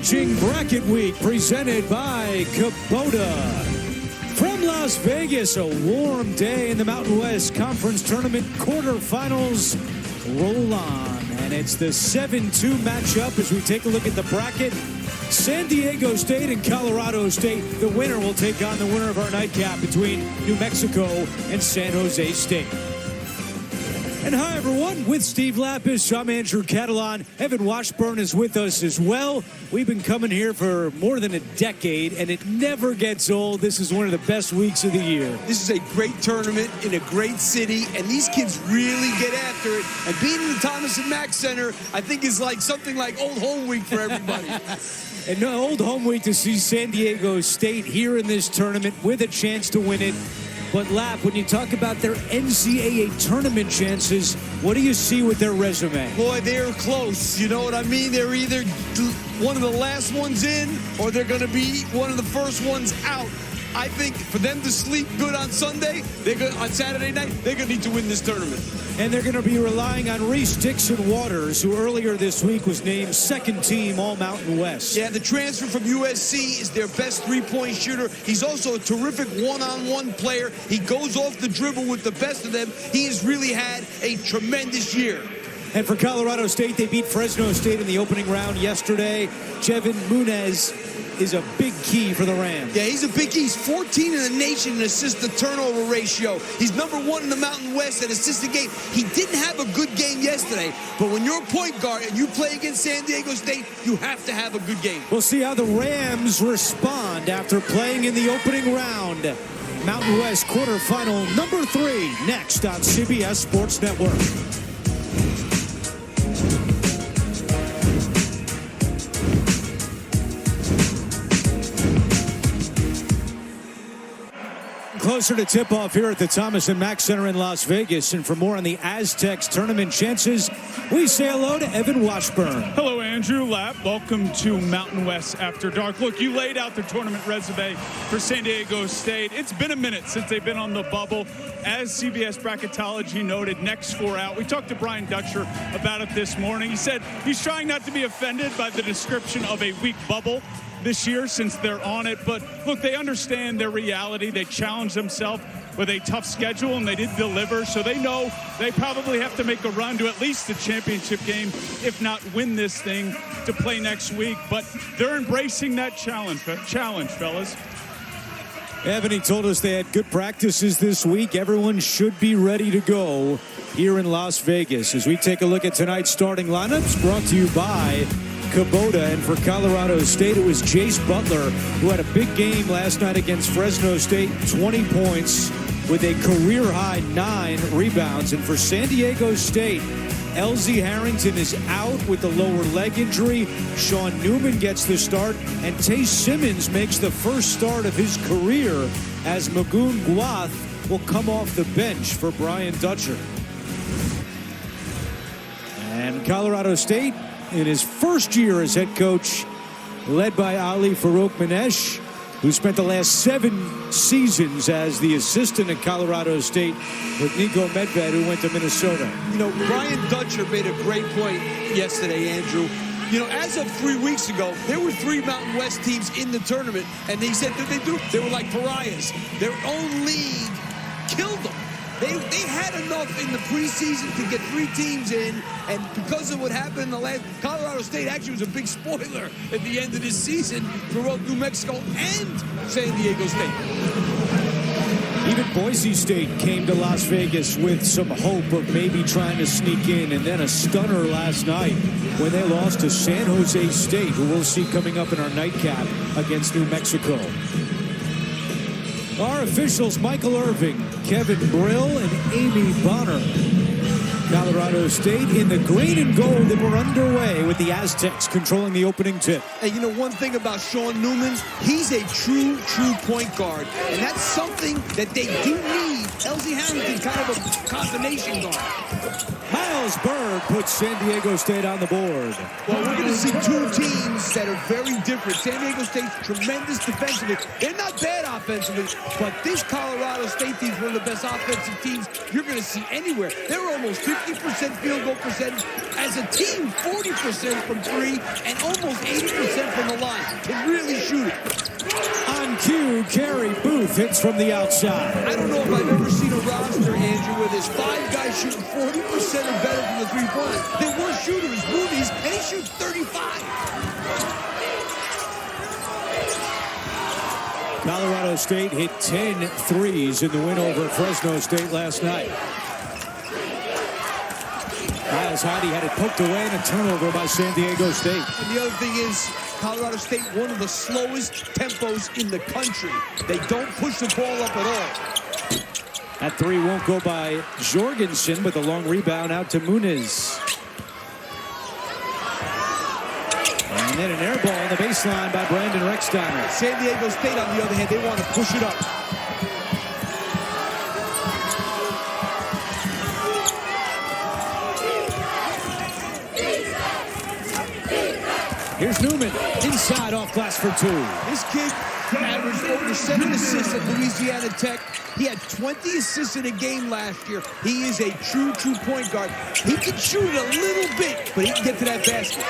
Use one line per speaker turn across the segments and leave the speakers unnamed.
Emerging Bracket Week presented by Kubota. From Las Vegas, a warm day in the Mountain West Conference Tournament quarterfinals roll on. And it's the 7-2 matchup as we take a look at the bracket. San Diego State and Colorado State. The winner will take on the winner of our nightcap between New Mexico and San Jose State. And hi, everyone. With Steve Lapis, I'm Andrew Catalan. Evan Washburn is with us as well. We've been coming here for more than a decade, and it never gets old. This is one of the best weeks of the year.
This is a great tournament in a great city, and these kids really get after it. And being in the Thomas and Mack Center, I think, is like something like old home week for everybody.
And old home week to see San Diego State here in this tournament with a chance to win it. But, Lap, when you talk about their NCAA tournament chances, what do you see with their resume?
Boy, they're close. You know what I mean? They're either one of the last ones in or they're going to be one of the first ones out. I think for them to sleep good on Sunday, on Saturday night, they're going to need to win this tournament.
And they're going to be relying on Reese Dixon Waters, who earlier this week was named second team All-Mountain West.
Yeah, the transfer from USC is their best three-point shooter. He's also a terrific one-on-one player. He goes off the dribble with the best of them. He has really had a tremendous year.
And for Colorado State, they beat Fresno State in the opening round yesterday. Jevin Muniz is a big key for the Rams.
Yeah, he's a big key. He's 14 in the nation in assist-to-turnover ratio. He's number one in the Mountain West at assist a game. He didn't have a good game yesterday, but when you're a point guard and you play against San Diego State, you have to have a good game.
We'll see how the Rams respond after playing in the opening round. Mountain West quarterfinal number 3 next on CBS Sports Network. Closer to tip-off here at the Thomas and Mack Center in Las Vegas. And for more on the Aztecs tournament chances, we say hello to Evan Washburn.
Hello, Andrew. Lapp. Welcome to Mountain West After Dark. Look, you laid out the tournament resume for San Diego State. It's been a minute since they've been on the bubble. As CBS Bracketology noted, next 4 out. We talked to Brian Dutcher about it this morning. He said he's trying not to be offended by the description of a weak bubble this year since they're on it. But look, they understand their reality. They challenged themselves with a tough schedule, and they did deliver. So they know they probably have to make a run to at least the championship game, if not win this thing, to play next week. But they're embracing that challenge, fellas.
Evan, he told us they had good practices this week. Everyone should be ready to go here in Las Vegas. As we take a look at tonight's starting lineups, brought to you by Kubota. And for Colorado State, it was Jace Butler, who had a big game last night against Fresno State, 20 points with a career-high 9 rebounds. And for San Diego State, LZ Harrington is out with the lower leg injury. Sean Newman gets the start, and Tae Simmons makes the first start of his career as Magoon Guath will come off the bench for Brian Dutcher. And Colorado State, in his first year as head coach, led by Ali Farouk-Manesh, who spent the last 7 seasons as the assistant at Colorado State with Nico Medved, who went to Minnesota.
You know, Brian Dutcher made a great point yesterday, Andrew. You know, as of 3 weeks ago, there were 3 Mountain West teams in the tournament, and they said that they were like pariahs. Their own league killed them. They had enough in the preseason to get 3 teams in, and because of what happened in the last, Colorado State actually was a big spoiler at the end of this season for both New Mexico and San Diego State.
Even Boise State came to Las Vegas with some hope of maybe trying to sneak in, and then a stunner last night when they lost to San Jose State, who we'll see coming up in our nightcap against New Mexico. Our officials, Michael Irving, Kevin Brill, and Amy Bonner. Colorado State in the green and gold, that we're underway with the Aztecs controlling the opening tip.
And you know one thing about Sean Newman, he's a true point guard. And that's something that they do need. LZ Harrington's kind of a combination guard.
Miles Bird Bird puts San Diego State on the board.
Well, we're going to see two teams that are very different. San Diego State's tremendous defensively. They're not bad offensively, but this Colorado State team's one of the best offensive teams you're going to see anywhere. They're almost 50% field goal percentage. As a team, 40% from three and almost 80% from the line. Can really shoot it.
On cue, Kerry Booth hits from the outside.
I don't know if I've ever seen a roster, Andrew, where there's 5 guys shooting 40% or better from the three-pointers. Their worst shooter is Movies, and he shoots 35.
Colorado State hit 10 threes in the win over Fresno State last night. Miles Heide had it poked away and a turnover by San Diego State.
And the other thing is, Colorado State, one of the slowest tempos in the country. They don't push the ball up at all.
That three won't go by Jorgensen, with a long rebound out to Muniz. And then an air ball on the baseline by Brandon Rexsteiner.
San Diego State, on the other hand, they want to push it up.
Here's Newman, inside off glass for 2.
This kid averaged over 7 assists at Louisiana Tech. He had 20 assists in a game last year. He is a true point guard. He can shoot a little bit, but he can get to that basket.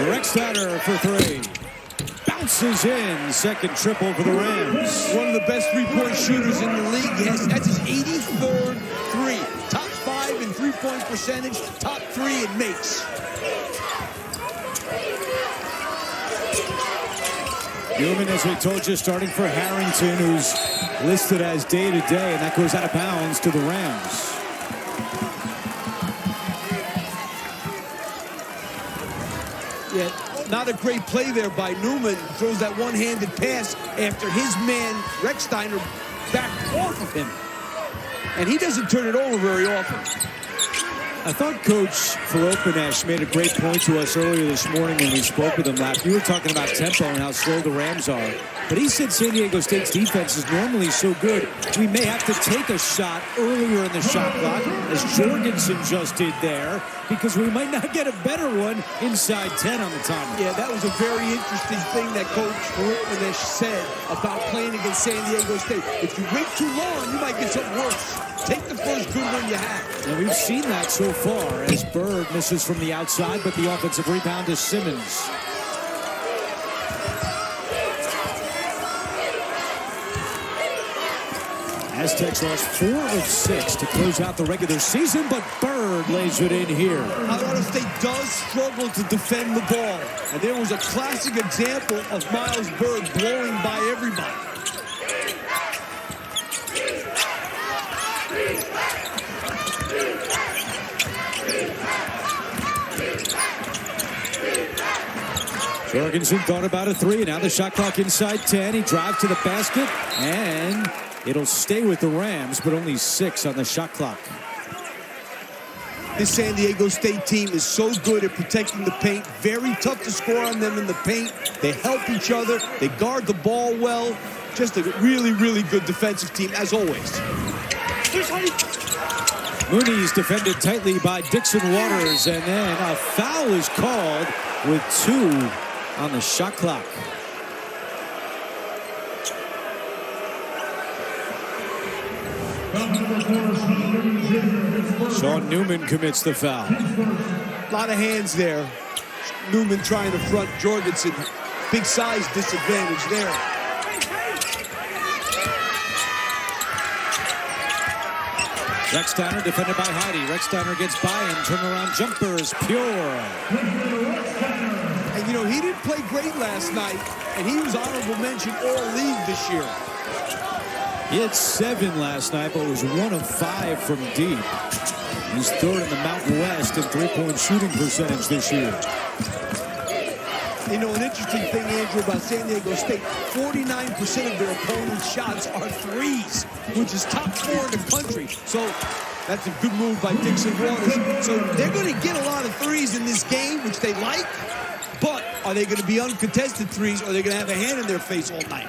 Rexsteiner for 3. Bounces in. Second triple for the Rams.
One of the best three-point shooters in the league. Yes, that's his 83rd three. Top 5 in three-point percentage. Top 3 in makes.
Newman, as we told you, starting for Harrington, who's listed as day-to-day, and that goes out of bounds to the Rams.
Yeah, not a great play there by Newman. Throws that one-handed pass after his man, Rexsteiner, backed off of him. And he doesn't turn it over very often.
I thought Coach Feropanesh made a great point to us earlier this morning when we spoke with him, Lap. You were talking about tempo and how slow the Rams are. But he said San Diego State's defense is normally so good, we may have to take a shot earlier in the shot clock, as Jorgensen just did there, because we might not get a better one inside 10 on the timer.
Yeah, that was a very interesting thing that Coach Feropanesh said about playing against San Diego State. If you wait too long, you might get something worse. Take the first good one you have.
And we've seen that so far as Bird misses from the outside, but the offensive rebound is Simmons. Aztecs lost 4 of 6 to close out the regular season, but Bird lays it in here.
Colorado State does struggle to defend the ball. And there was a classic example of Miles Bird blowing by everybody.
Jorgensen thought about a 3. Now the shot clock inside 10. He drives to the basket, and it'll stay with the Rams, but only 6 on the shot clock.
This San Diego State team is so good at protecting the paint. Very tough to score on them in the paint. They help each other. They guard the ball well. Just a really, really good defensive team, as always.
Mooney's defended tightly by Dixon Waters, and then a foul is called with 2 on the shot clock. Sean Newman commits the foul.
A lot of hands there. Newman trying to front Jorgensen. Big size disadvantage there.
Rexsteiner defended by Heide. Rexsteiner gets by him. Turnaround jumper is pure.
And you know, he didn't play great last night, and he was honorable mention all-league this year.
He had 7 last night, but was 1 of 5 from deep. He's third in the Mountain West in three-point shooting percentage this year.
You know, an interesting thing, Andrew, about San Diego State, 49% of their opponent's shots are threes, which is top 4 in the country. So that's a good move by Dixon Waters. So they're going to get a lot of threes in this game, which they like, but Are they going to be uncontested threes, or are they going to have a hand in their face all night?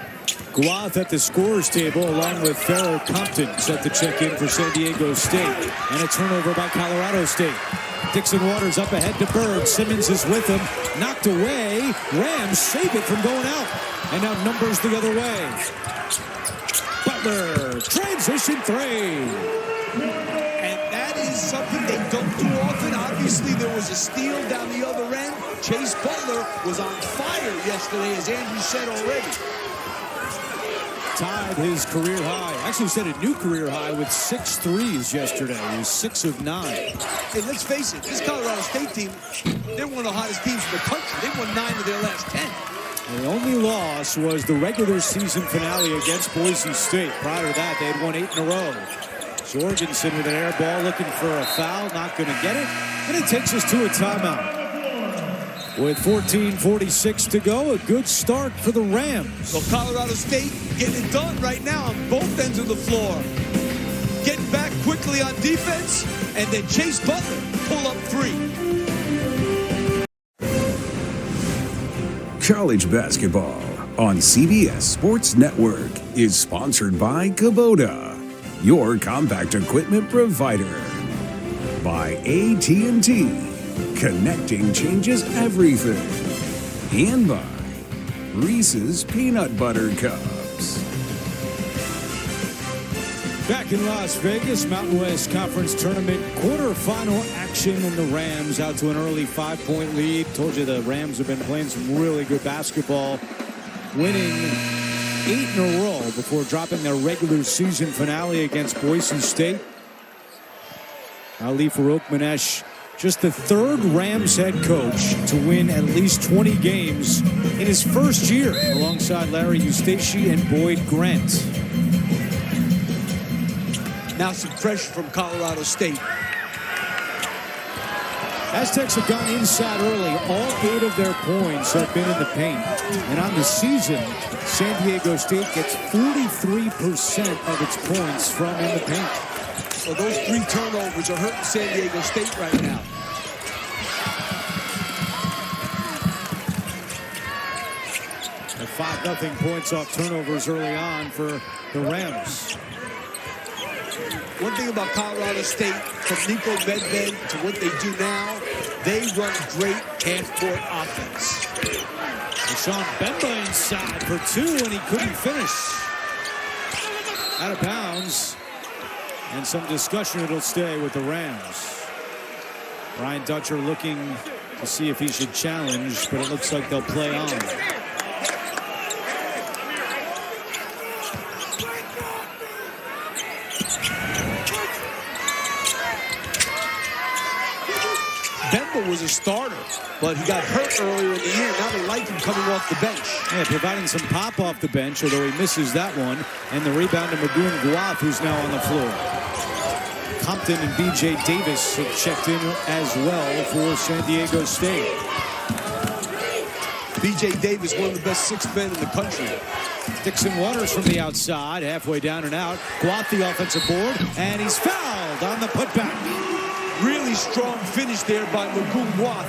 Guath at the scorer's table along with Farrell Compton set to check in for San Diego State. And a turnover by Colorado State. Dixon Waters up ahead to Bird. Simmons is with him. Knocked away. Rams save it from going out. And now numbers the other way. Butler, transition three.
And that is something they don't do often. Obviously, there was a steal down the other end. Chase Butler was on fire yesterday, as Andrew said already.
Tied his career high. Actually set a new career high with 6 threes yesterday. He was 6 of 9.
Hey, let's face it, this Colorado State team, they're one of the hottest teams in the country. They won 9 of their last 10.
And the only loss was the regular season finale against Boise State. Prior to that, they had won 8 in a row. Jorgensen with an air ball looking for a foul. Not going to get it. And it takes us to a timeout. With 14:46 to go, a good start for the Rams.
Well, Colorado State getting it done right now on both ends of the floor. Getting back quickly on defense, and then Chase Butler pull up 3.
College basketball on CBS Sports Network is sponsored by Kubota, your compact equipment provider. By AT&T. Connecting changes everything. And by Reese's Peanut Butter Cups.
Back in Las Vegas, Mountain West Conference Tournament quarterfinal action, and the Rams out to an early 5-point lead. Told you the Rams have been playing some really good basketball, winning 8 in a row before dropping their regular season finale against Boise State. Ali Farouk-Manesh, just the 3rd Rams head coach to win at least 20 games in his first year, alongside Larry Eustachy and Boyd Grant.
Now some pressure from Colorado State.
Aztecs have gone inside early. All 8 of their points have been in the paint. And on the season, San Diego State gets 43% of its points from in the paint.
So those 3 turnovers are hurting San Diego State right now.
And 5-0 points off turnovers early on for the Rams.
One thing about Colorado State, from Nico Medved to what they do now, they run great half-court offense.
Deshaun Bemba inside for 2, and he couldn't finish. Out of bounds. And some discussion, it'll stay with the Rams. Brian Dutcher looking to see if he should challenge, but it looks like they'll play on.
Bemba was a starter, but he got hurt earlier in the year. Now they like him coming off the bench.
Yeah, providing some pop off the bench, although he misses that one. And the rebound to Magoon Guath, who's now on the floor. Compton and B.J. Davis have checked in as well for San Diego State.
B.J. Davis, one of the best 6 men in the country.
Dixon Waters from the outside, halfway down and out. Guath the offensive board, and he's fouled on the putback.
Really strong finish there by Magoon Guath.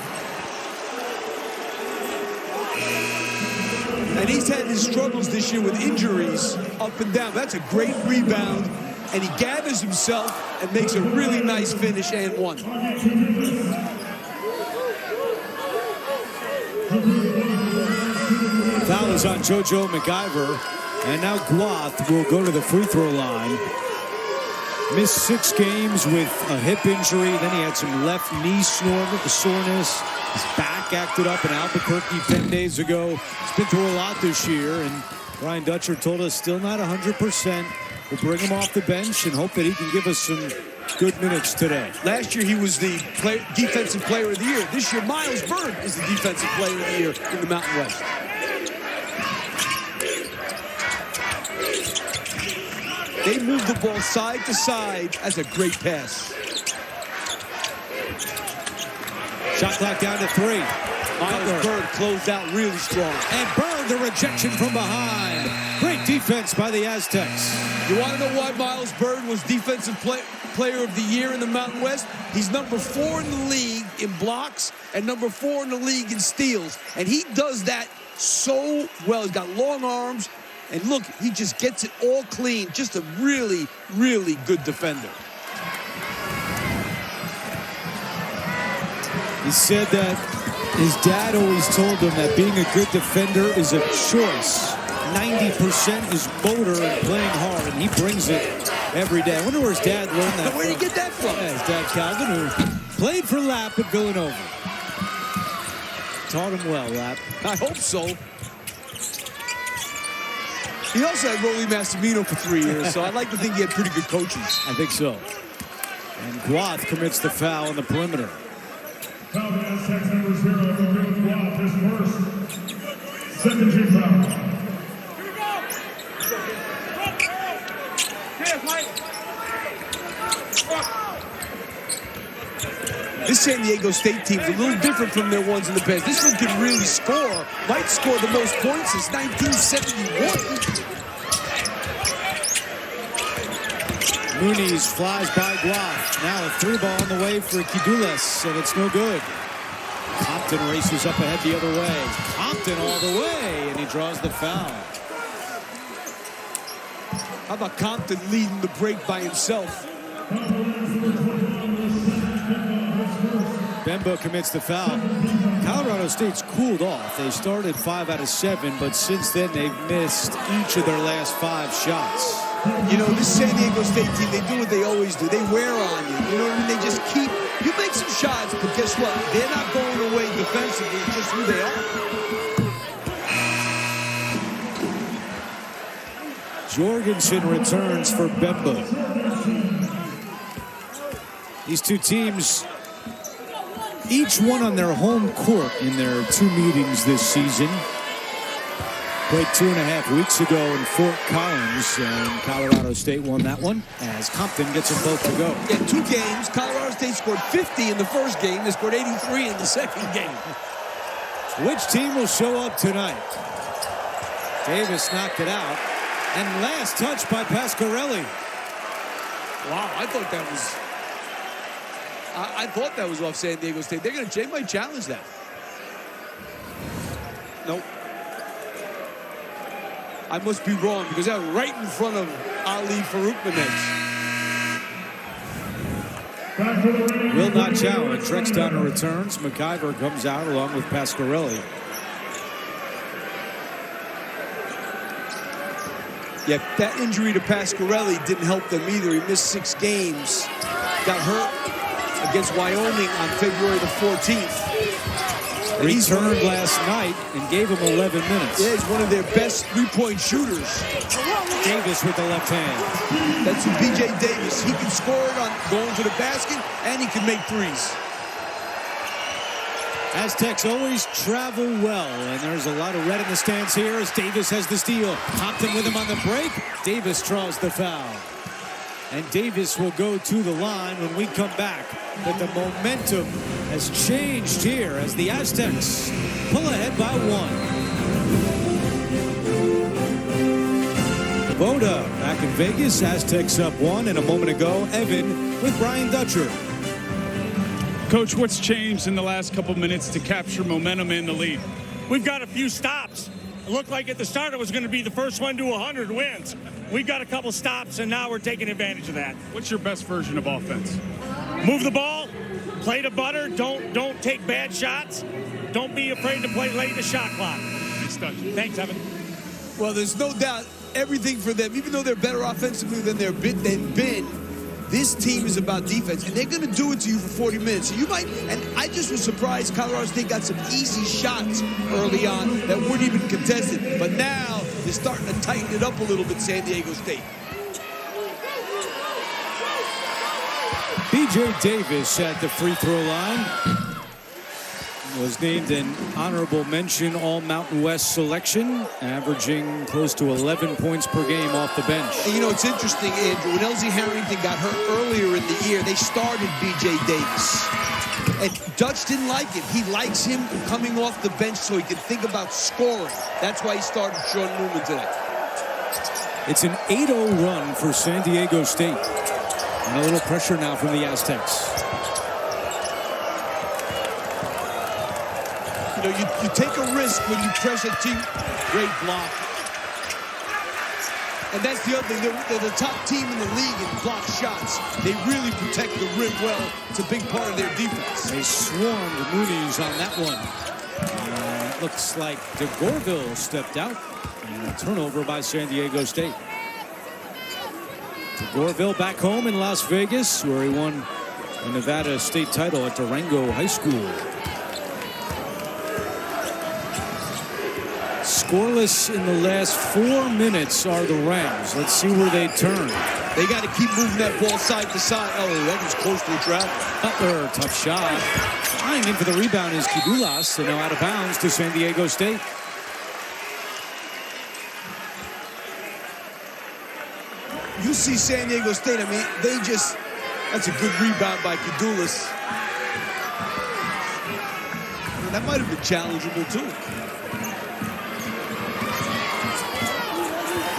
And he's had his struggles this year with injuries up and down. That's a great rebound. And he gathers himself and makes a really nice finish and one.
Foul is on JoJo McIver. And now Guath will go to the free throw line. Missed 6 games with a hip injury. Then he had some left knee soreness. His back acted up in Albuquerque 10 days ago. He's been through a lot this year. And Brian Dutcher told us still not 100%. We'll bring him off the bench and hope that he can give us some good minutes today.
Last year he was the defensive player of the year. This year Miles Bird is the defensive player of the year in the Mountain West. They move the ball side to side. That's a great pass.
Shot clock down to 3.
Miles Bird closed out really strong.
And Bird, the rejection from behind. Great defense by the Aztecs.
You want to know why Miles Bird was defensive player of the year in the Mountain West? He's number 4 in the league in blocks and number 4 in the league in steals. And he does that so well. He's got long arms. And look, he just gets it all clean. Just a really, really good defender.
He said that his dad always told him that being a good defender is a choice. 90% is motor and playing hard, and he brings it every day. I wonder where his dad learned that
Where did he get that from?
Yeah, his dad, Calvin, who played for Lapp at Villanova. Taught him well, Lapp.
I hope so. He also had Rolly Massimino for 3 years, so I'd like to think he had pretty good coaches.
I think so. And Guath commits the foul on the perimeter.
Foul by Aztecs number 0, Gabriel Guath, his first. Second team foul.
This San Diego State team's a little different from their ones in the past. This one can really score. Might score the most points since 1971.
Muniz flies by Guath. Now a 3-ball on the way for Kidulas, and it's no good. Compton races up ahead the other way. Compton all the way, and he draws the foul.
How about Compton leading the break by himself?
Bemba commits the foul. Colorado State's cooled off. They started 5 out of 7, but since then they've missed each of their last 5 shots.
You know, this San Diego State team, they do what they always do. They wear on you. You know what I mean? They just keep, you make some shots, but guess what? They're not going away defensively. It's just who they are.
Jorgensen returns for Bemba. These two teams, each one on their home court in their 2 meetings this season. Played 2.5 weeks ago in Fort Collins, and Colorado State won that one as Compton gets them both to go.
Yeah, 2 games. Colorado State scored 50 in the first game. They scored 83 in the second game.
Which team will show up tonight? Davis knocked it out. And last touch by Pasquarelli.
Wow, I thought that was off San Diego State. They might challenge that. Nope. I must be wrong because that was right in front of Ali Faroukmaneh.
Will not challenge. Rexdowner returns. McIver comes out along with Pasquarelli.
Yeah, that injury to Pasquarelli didn't help them either. He missed 6 games. Got hurt against Wyoming on February the 14th.
Returned last night and gave him 11 minutes.
Yeah, he's one of their best 3-point shooters.
Davis with the left hand.
That's who B.J. Davis. He can score it on going to the basket, and he can make threes.
Aztecs always travel well, and there's a lot of red in the stands here as Davis has the steal. Compton with him on the break. Davis draws the foul. And Davis will go to the line when we come back. But the momentum has changed here as the Aztecs pull ahead by 1. Boda back in Vegas. Aztecs up 1, and a moment ago, Evan with Brian Dutcher.
Coach, what's changed in the last couple minutes to capture momentum in the lead?
We've got a few stops. It looked like at the start it was going to be the first one to 100 wins. We've got a couple stops, and now we're taking advantage of that.
What's your best version of offense?
Move the ball, play to butter, don't take bad shots, don't be afraid to play late in the shot clock. Thanks, Evan.
Well, there's no doubt everything for them, even though they're better offensively than they've been, this team is about defense, and they're going to do it to you for 40 minutes. So you might, and I just was surprised Colorado State got some easy shots early on that weren't even contested. But now they're starting to tighten it up a little bit, San Diego State.
B.J. Davis at the free throw line. Was named an honorable mention All Mountain West selection, averaging close to 11 points per game off the bench.
And you know, it's interesting, Andrew, when Elsie Harrington got hurt earlier in the year, they started B.J. Davis. And Dutch didn't like it. He likes him coming off the bench so he can think about scoring. That's why he started Sean Newman today.
It's an 8-0 run for San Diego State. And a little pressure now from the Aztecs.
You know, you take a risk when you press a team. Great block. And that's the other thing. They're the top team in the league in block shots. They really protect the rim well. It's a big part of their defense.
They swarmed Mooney's on that one. Looks like DeGorville stepped out. And a turnover by San Diego State. DeGorville back home in Las Vegas, where he won a Nevada State title at Durango High School. Scoreless in the last 4 minutes are the Rams. Let's see where they turn.
They got to keep moving that ball side to side. Oh, that was close to the trap.
Butler, tough shot. Flying in for the rebound is Kidulas, and now out of bounds to San Diego State.
You see San Diego State, I mean, that's a good rebound by Kidulas. That might have been challengeable, too.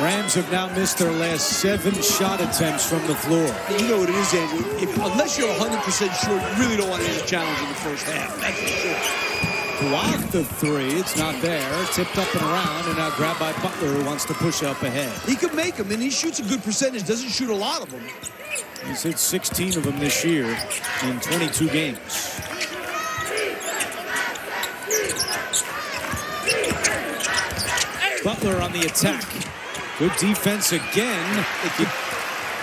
Rams have now missed their last 7 shot attempts from the floor.
You know what it is, Andrew. Unless you're 100% sure, you really don't want to hit a challenge in the first half. That's for sure.
Blocked the 3. It's not there. Tipped up and around, and now grabbed by Butler, who wants to push up ahead.
He can make them, and he shoots a good percentage. Doesn't shoot a lot of them.
He's hit 16 of them this year in 22 games. Butler on the attack. Good defense again.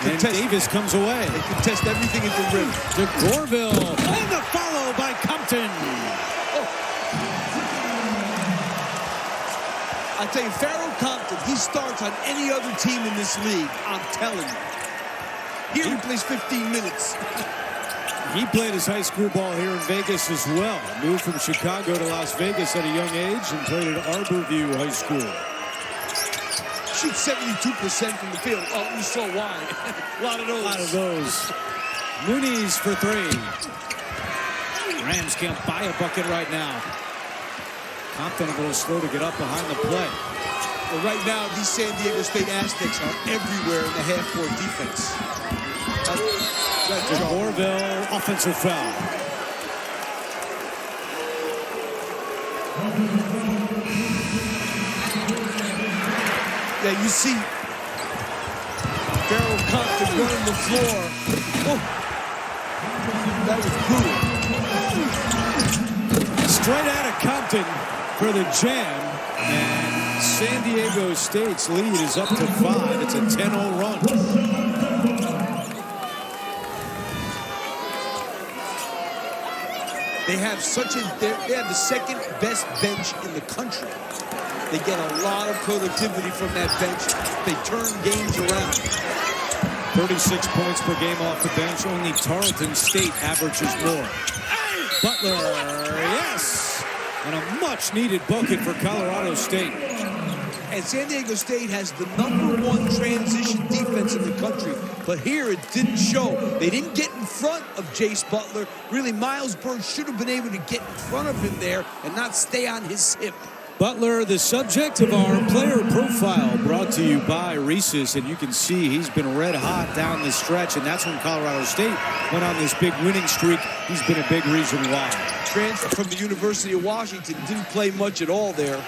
And Davis comes away.
They can test everything at the rim.
DeGorville. And the follow by Compton.
I'll tell you, Pharaoh Compton, he starts on any other team in this league. I'm telling you. Here he plays 15 minutes.
He played his high school ball here in Vegas as well. Moved from Chicago to Las Vegas at a young age and played at Arborview High School.
Shoots 72% from the field. Oh, you saw why. A lot of those.
A lot of those. Mooney's for 3. Rams can't buy a bucket right now. Compton a little slow to get up behind the play.
Well, right now, these San Diego State Aztecs are everywhere in the half-court defense.
DeGorville, offensive foul.
Yeah, you see Pharaoh Compton running the floor. Oh, that was brutal.
Straight out of Compton for the jam. And San Diego State's lead is up to 5. It's a 10-0 run.
They have they have the second best bench in the country. They get a lot of productivity from that bench. They turn games around.
36 points per game off the bench. Only Tarleton State averages more. Butler, yes! And a much-needed bucket for Colorado State.
And San Diego State has the #1 transition defense in the country. But here it didn't show. They didn't get in front of Jace Butler. Really, Miles Bird should have been able to get in front of him there and not stay on his hip.
Butler, the subject of our player profile, brought to you by Reese's, and you can see he's been red hot down the stretch, and that's when Colorado State went on this big winning streak. He's been a big reason why.
Transfer from the University of Washington, didn't play much at all there.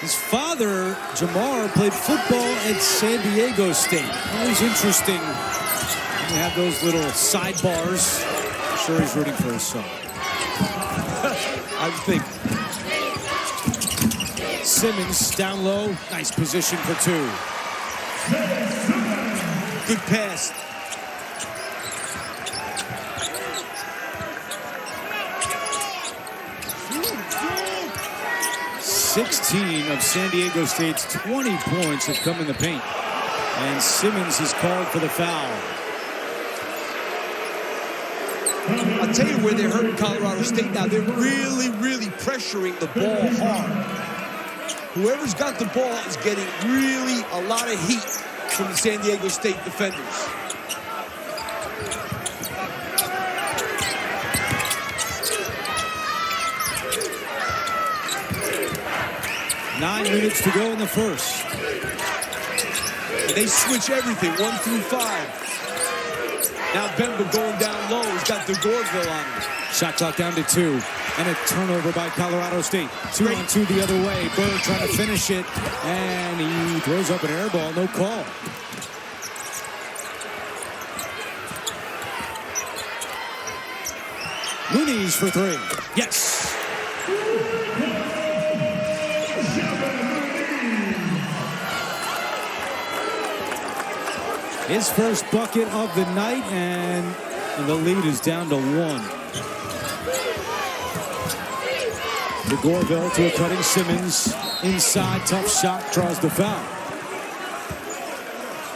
His father, Jamar, played football at San Diego State. Always interesting. You have those little sidebars. I'm sure he's rooting for his son.
I think.
Simmons down low. Nice position for 2.
Good pass.
$16 of San Diego State's 20 points have come in the paint. And Simmons is called for the foul.
I'll tell you where they're hurting Colorado State now. They're really, really pressuring the ball hard. Whoever's got the ball is getting really a lot of heat from the San Diego State defenders.
Nine minutes to go in the first.
And they switch everything, 1 through 5. Now Bemba going down low. He's got DeGorville on him.
Shot clock down to 2. And a turnover by Colorado State. 2-on-2 the other way. Bird trying to finish it. And he throws up an air ball. No call. Muniz for 3. Yes. His first bucket of the night, and the lead is down to 1. DeGorville to a cutting Simmons. Inside, tough shot, draws the foul.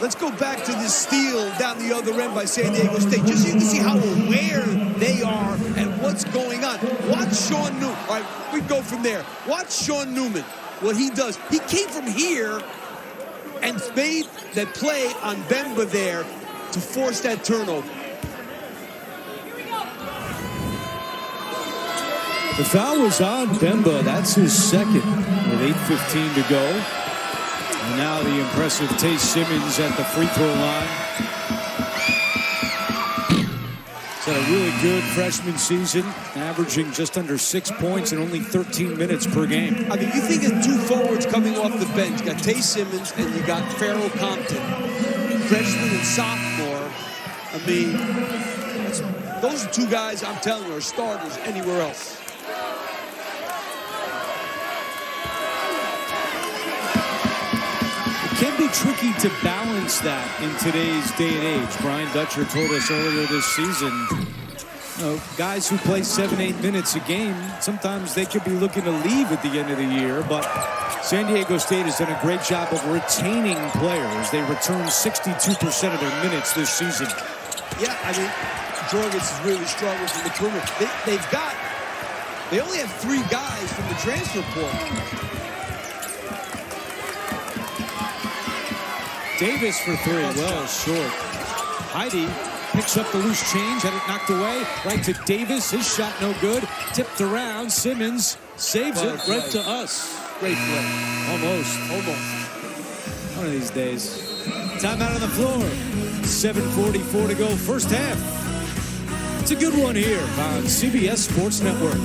Let's go back to this steal down the other end by San Diego State, just so you can see how aware they are and what's going on. Watch Sean Newman. All right, we go from there. Watch Sean Newman, what he does. He came from here and made that play on Bemba there to force that turnover.
The foul was on Bemba. That's his second with 8:15 to go. And now the impressive Tay Simmons at the free throw line. He's had a really good freshman season, averaging just under 6 points in only 13 minutes per game.
I mean, you think of two forwards coming off the bench. You got Tay Simmons and you got Farrell Compton, freshman and sophomore. I mean, those are two guys, I'm telling you, are starters anywhere else.
It can be tricky to balance that in today's day and age. Brian Dutcher told us earlier this season, guys who play 7-8 minutes a game, sometimes they could be looking to leave at the end of the year, but San Diego State has done a great job of retaining players. They returned 62% of their minutes this season.
Yeah, I mean, Jorgens has really struggled from the perimeter. They only have 3 guys from the transfer portal.
Davis for 3, well short. Heidi picks up the loose change, had it knocked away, right to Davis, his shot no good, tipped around, Simmons saves it right to us.
Great play.
Almost. One of these days. Timeout on the floor. 7:44 to go, first half. It's a good one here on CBS Sports Network.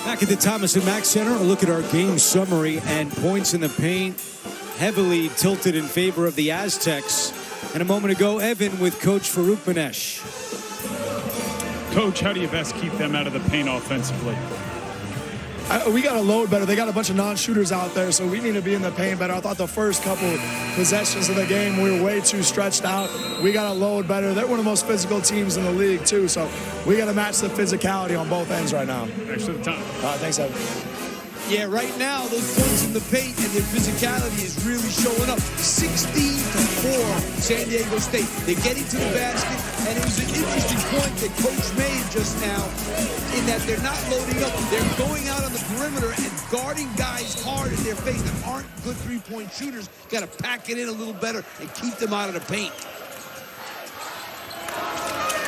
Back at the Thomas & Mack Center, a look at our game summary and points in the paint. Heavily tilted in favor of the Aztecs. And a moment ago, Evan with Coach Farouk Manesh.
Coach, how do you best keep them out of the paint offensively?
We got to load better. They got a bunch of non-shooters out there, so we need to be in the paint better. I thought the first couple possessions of the game, we were way too stretched out. We got to load better. They're one of the most physical teams in the league, too, so we got to match the physicality on both ends right now.
Thanks for the time.
Thanks, Evan.
Yeah, right now, those points in the paint and their physicality is really showing up. 16-4, San Diego State. They're getting to the basket, and it was an interesting point that Coach made just now in that they're not loading up. They're going out on the perimeter and guarding guys hard in their face that aren't good three-point shooters. Got to pack it in a little better and keep them out of the paint.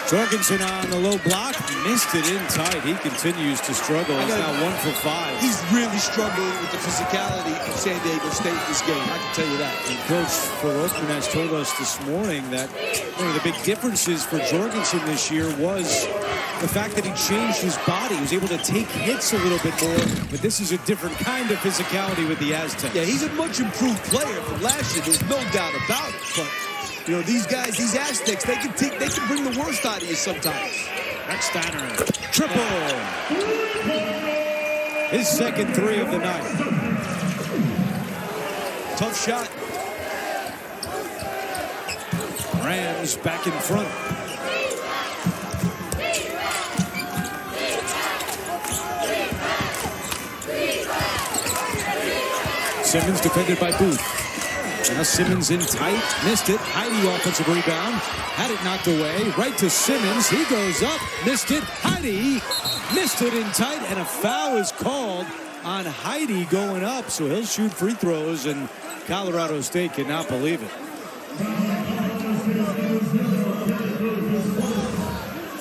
Jorgensen on the low block, missed it in tight. He continues to struggle. He's now 1 for 5.
He's really struggling with the physicality of San Diego State this game. I can tell you that.
And Coach Farouk Manesh told us this morning that one of the big differences for Jorgensen this year was the fact that he changed his body. He was able to take hits a little bit more, but this is a different kind of physicality with the Aztecs.
Yeah, he's a much improved player from last year. There's no doubt about it. But you know, these guys, these Aztecs, they can bring the worst out of you sometimes.
Steiner, triple. His second 3 of the night.
Tough shot.
Rams back in front. Simmons defended by Booth. Now Simmons in tight, missed it. Heidi offensive rebound, had it knocked away, right to Simmons. He goes up, missed it. Heidi missed it in tight, and a foul is called on Heidi going up. So he'll shoot free throws, and Colorado State cannot believe it.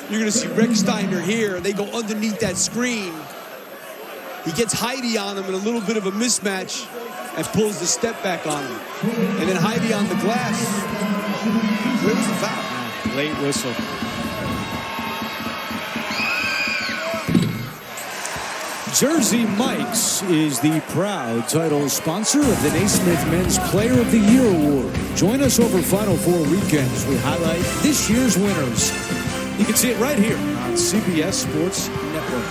You're going to see Rick Steiner here. They go underneath that screen. He gets Heidi on him in a little bit of a mismatch. and pulls the step back on him. And then Heidi on the glass. Where was the foul?
Late whistle. Jersey Mike's is the proud title sponsor of the Naismith Men's Player of the Year Award. Join us over Final Four weekends. We highlight this year's winners. You can see it right here on CBS Sports Network.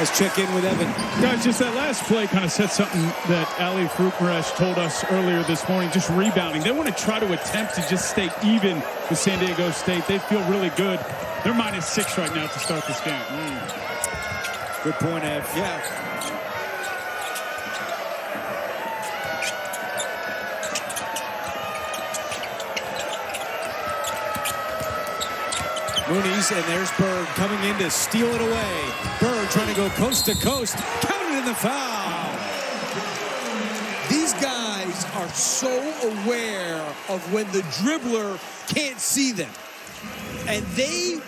Let's check in with Evan.
Guys, just that last play kind of set something that Ali Fruitmaresh told us earlier this morning, just rebounding. They want to try to attempt to just stay even with San Diego State. They feel really good. They're -6 right now to start this game.
Good point, Ev.
Yeah.
Mooney's, and there's Bird coming in to steal it away. Bird trying to go coast to coast. Counted in the foul.
These guys are so aware of when the dribbler can't see them. And they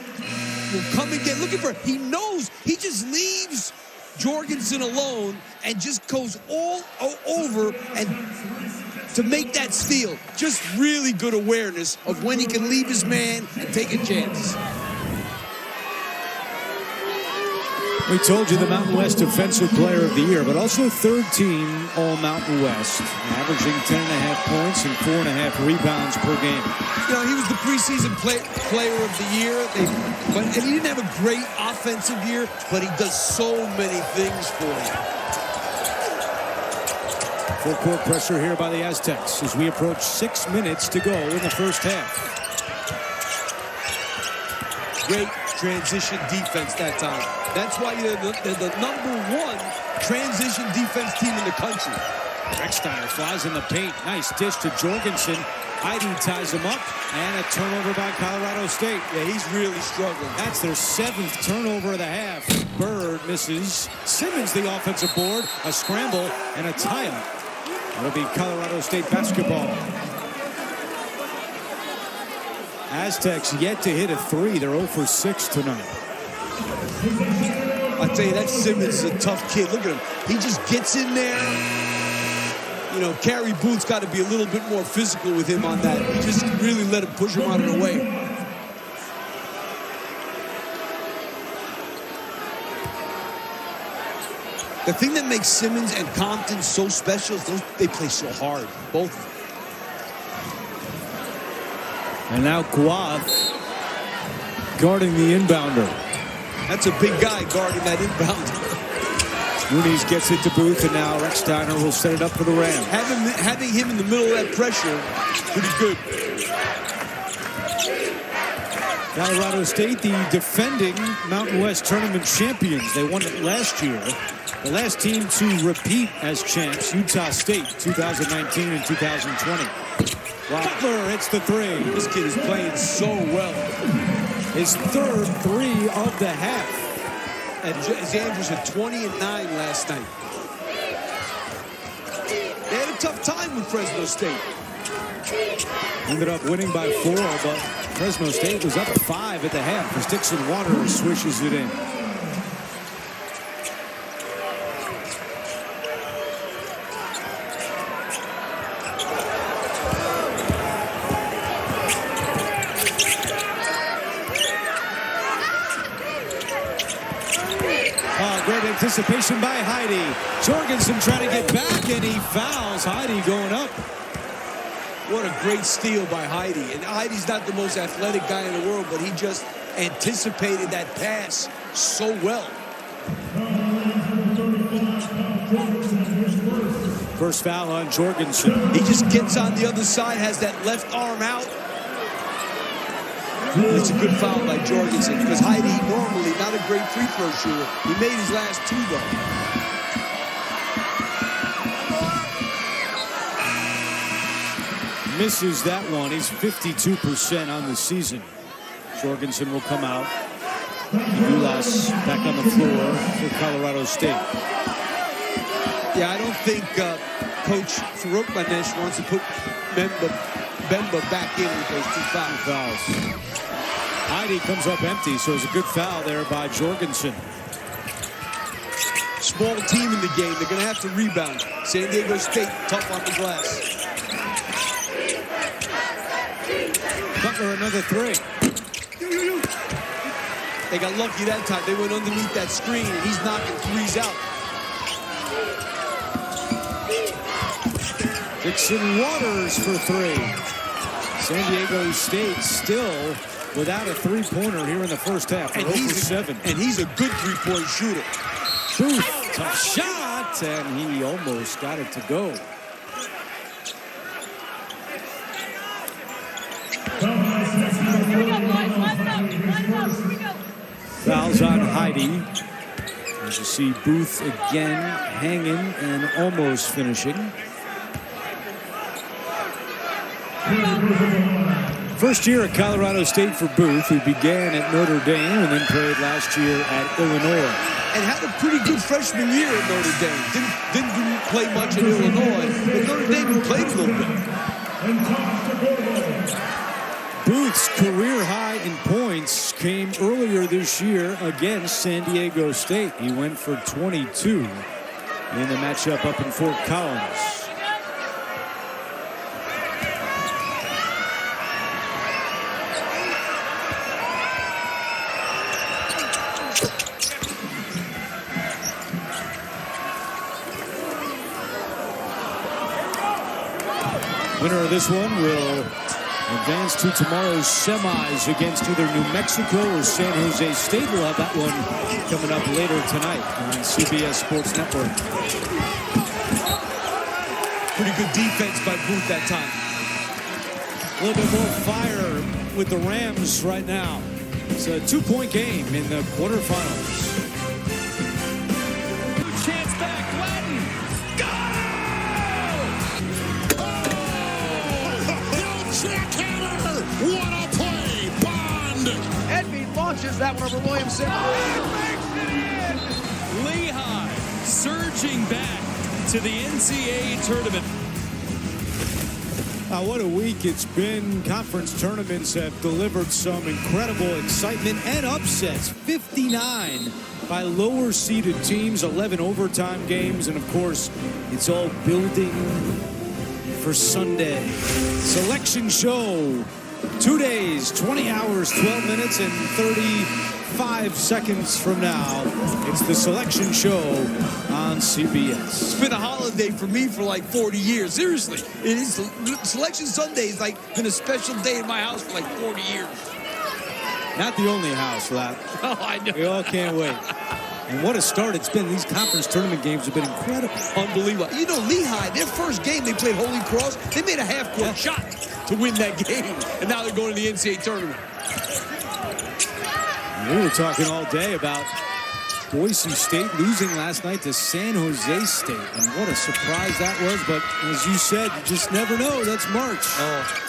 will come and get looking for it. He knows. He just leaves Jorgensen alone and just goes all over and to make that steal. Just really good awareness of when he can leave his man and take a chance.
We told you the Mountain West Defensive Player of the Year, but also third team All-Mountain West, averaging 10.5 points and 4.5 rebounds per game.
You know, he was the preseason player of the year. And he didn't have a great offensive year, but he does so many things for him.
Full court pressure here by the Aztecs as we approach 6 minutes to go in the first half.
Great transition defense that time. That's why they're the #1 transition defense team in the country.
Recksteiner flies in the paint. Nice dish to Jorgensen. Heidi ties him up, and a turnover by Colorado State.
Yeah, he's really struggling.
That's their 7th turnover of the half. Bird misses. Simmons the offensive board. A scramble and a tie-up. That'll be Colorado State basketball. Aztecs yet to hit a 3. They're 0 for 6 tonight.
I tell you, that Simmons is a tough kid. Look at him. He just gets in there. You know, Carrie Booth's got to be a little bit more physical with him on that. He just really let him push him out of the way. The thing that makes Simmons and Compton so special is they play so hard, both.
And now Guath guarding the inbounder.
That's a big guy guarding that inbounder.
Mooney's gets it to Booth, and now Recksteiner will set it up for the Ram.
Having him in the middle of that pressure, pretty good.
Colorado State, the defending Mountain West Tournament champions. They won it last year. The last team to repeat as champs, Utah State, 2019 and 2020. Butler hits the 3.
This kid is playing so well.
His 3rd 3 of the half.
And Andrews had 20 and 9 last night. They had a tough time with Fresno State.
Ended up winning by 4, but Fresno State was up 5 at the half as Dixon Water swishes it in. Great anticipation by Heidi. Jorgensen trying to get back, and he fouls. Heidi going up.
What a great steal by Heidi. And Heidi's not the most athletic guy in the world, but he just anticipated that pass so well.
First foul on Jorgensen.
He just gets on the other side, has that left arm out. It's a good foul by Jorgensen because Heidi, normally not a great free throw shooter. He made his last 2, though.
Misses that one. He's 52% on the season. Jorgensen will come out. Ulas back on the floor for Colorado State.
Yeah, I don't think Coach Fruitmaresh wants to put Bemba back in with those 2 fouls.
Heidi comes up empty, so it's a good foul there by Jorgensen.
small team in the game. They're going to have to rebound. San Diego State, tough on the glass.
Butler, another three.
They got lucky that time. They went underneath that screen, and he's knocking threes out.
Dixon Waters for three. San Diego State still without a three-pointer here in the first half.
And he's a good three-point shooter.
Booth, tough shot, and he almost got it to go. Fouls on Heide. As you see Booth again hanging and almost finishing. First year at Colorado State for Booth, who began at Notre Dame and then played last year at Illinois.
And had a pretty good freshman year at Notre Dame. Didn't play much at Illinois, but Notre Dame played a little bit.
Booth's career high in points came earlier this year against San Diego State. He went for 22 in the matchup up in Fort Collins. Winner of this one will advance to tomorrow's semis against either New Mexico or San Jose State. We'll have that one coming up later tonight on CBS Sports Network.
Pretty good defense by Booth that time.
A little bit more fire with the Rams right now. It's a two-point game in the quarterfinals.
Chance back, Gladden. Jackhammer! What a play! Bond!
Edby launches that one over Williamson.
Lehigh surging back to the NCAA tournament.
What a week it's been. Conference tournaments have delivered some incredible excitement and upsets. 59 by lower seeded teams, 11 overtime games, and of course, it's all building for Sunday. Selection show. 2 days, 20 hours, 12 minutes, and 35 seconds from now. It's the selection show on CBS.
It's been a holiday for me for like 40 years. Seriously. It is. Selection Sunday has like been a special day in my house for like 40 years.
Not the only house, Lap.
Oh, I know.
We all can't wait. And what a start it's been. These conference tournament games have been incredible.
Unbelievable. You know, Lehigh, their first game they played Holy Cross, they made a half-court shot to win that game. And now they're going to the NCAA tournament.
We were talking all day about Boise State losing last night to San Jose State. And what a surprise that was. But as you said, you just never know. That's March.
Oh.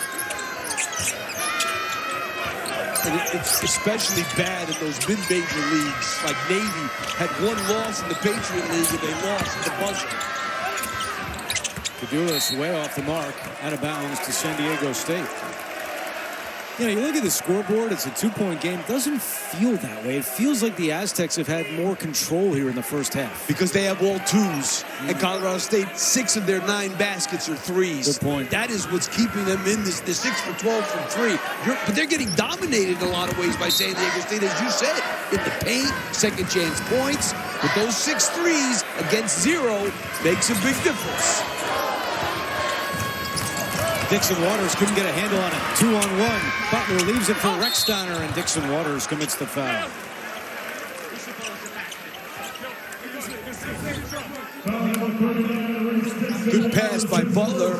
And it's especially bad in those mid-major leagues. Like Navy had one loss in the Patriot League and they lost at the buzzer.
Cadulas way off the mark, out of bounds to San Diego State. You know, you look at the scoreboard, it's a two-point game. It doesn't feel that way. It feels like the Aztecs have had more control here in the first half.
Because they have all twos. And Colorado State, 6 of their 9 baskets are threes.
Good point.
That is what's keeping them in this. They're 6 for 12 from 3. But they're getting dominated in a lot of ways by San Diego State, as you said. In the paint, second chance points. But those 6 threes against 0 makes a big difference.
Dixon Waters couldn't get a handle on it. 2-on-1. Butler leaves it for Rexsteiner, and Dixon Waters commits the foul.
Good pass by Butler.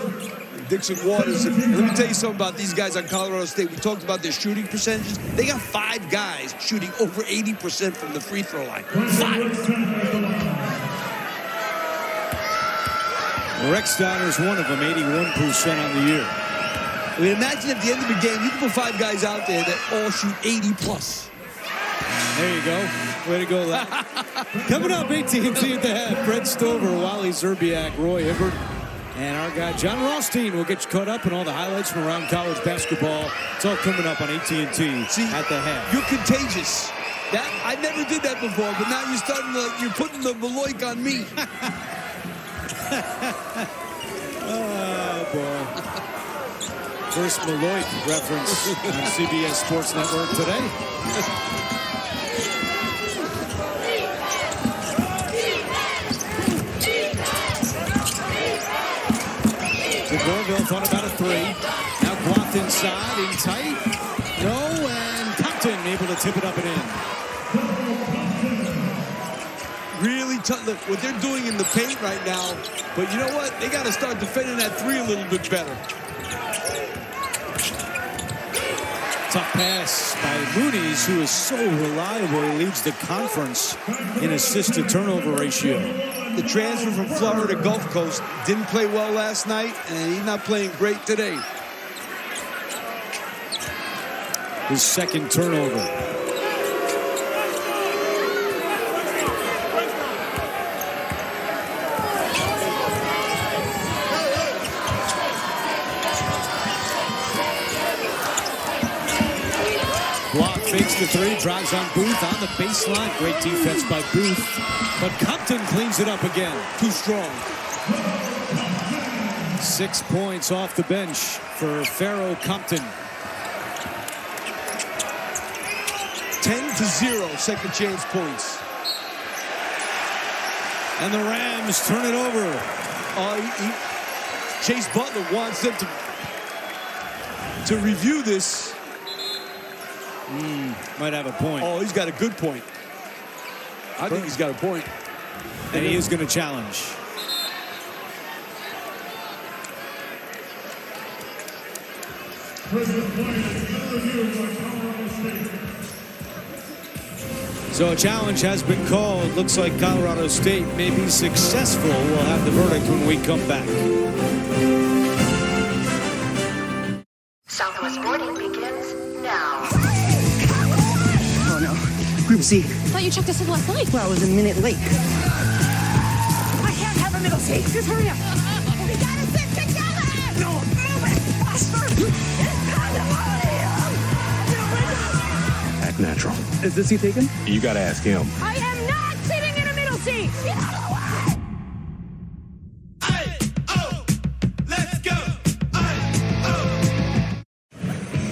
Dixon Waters. And let me tell you something about these guys on Colorado State. We talked about their shooting percentages. They got 5 guys shooting over 80% from the free throw line. 5.
Rexsteiner's one of them, 81% on the year.
I mean, imagine at the end of the game, you can put 5 guys out there that all shoot 80+.
There you go. Way to go, lad. Coming up, AT&T at the head. Brett Stover, Wally Zerbiak, Roy Hibbert, and our guy John Rothstein will get you caught up on all the highlights from around college basketball. It's all coming up on AT&T at the head.
You're contagious. I never did that before, but now you're putting the Maloik on me.
Oh, boy. First Maloik reference on CBS Sports Network today. DeGorville thought about a three. Now blocked inside, in tight. No, and Compton able to tip it up and in.
Really tough. Look, what they're doing in the paint right now, but you know what? They got to start defending that three a little bit better.
Tough pass by Muniz, who is so reliable. He leads the conference in assist-to-turnover ratio.
The transfer from Florida Gulf Coast didn't play well last night, and he's not playing great today.
His second turnover. Block fakes the three, drives on Booth on the baseline. Great defense by Booth, but Compton cleans it up again.
Too strong.
6 points off the bench for Pharaoh Compton.
10-0, second chance points.
And the Rams turn it over.
Chase Butler wants them to review this.
Might have a point.
Oh, he's got a good point. I think he's got a point.
And he is going to challenge. So a challenge has been called. Looks like Colorado State may be successful. We'll have the verdict when we come back.
Southwest boarding begins now.
Oh no. Group C.
I thought you checked us in last night.
Well, I was a minute late.
I can't have a middle seat. Just hurry up. We gotta sit together. No, move it faster.
Act natural.
Is this seat taken?
You gotta ask him.
I am not sitting in a middle seat. Get out of the way.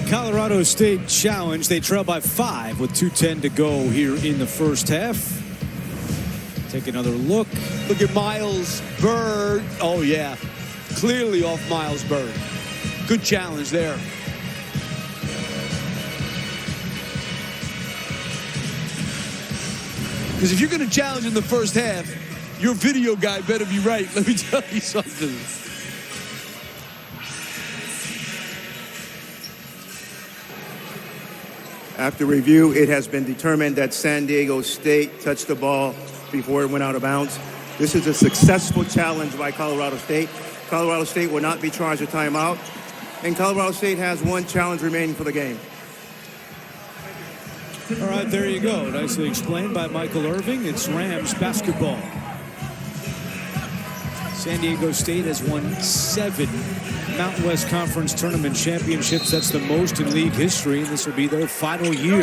Colorado State challenge. They trail by 5 with 2:10 to go here in the first half. Take another look.
Look at Miles Bird. Oh, yeah. Clearly off Miles Bird. Good challenge there. Because if you're going to challenge in the first half, your video guy better be right. Let me tell you something.
After review, it has been determined that San Diego State touched the ball before it went out of bounds. This is a successful challenge by Colorado State. Colorado State will not be charged a timeout, and Colorado State has one challenge remaining for the game.
All right, there you go. Nicely explained by Michael Irving. It's Rams basketball. San Diego State has won 7 Mountain West Conference Tournament championships. That's the most in league history, and this will be their final year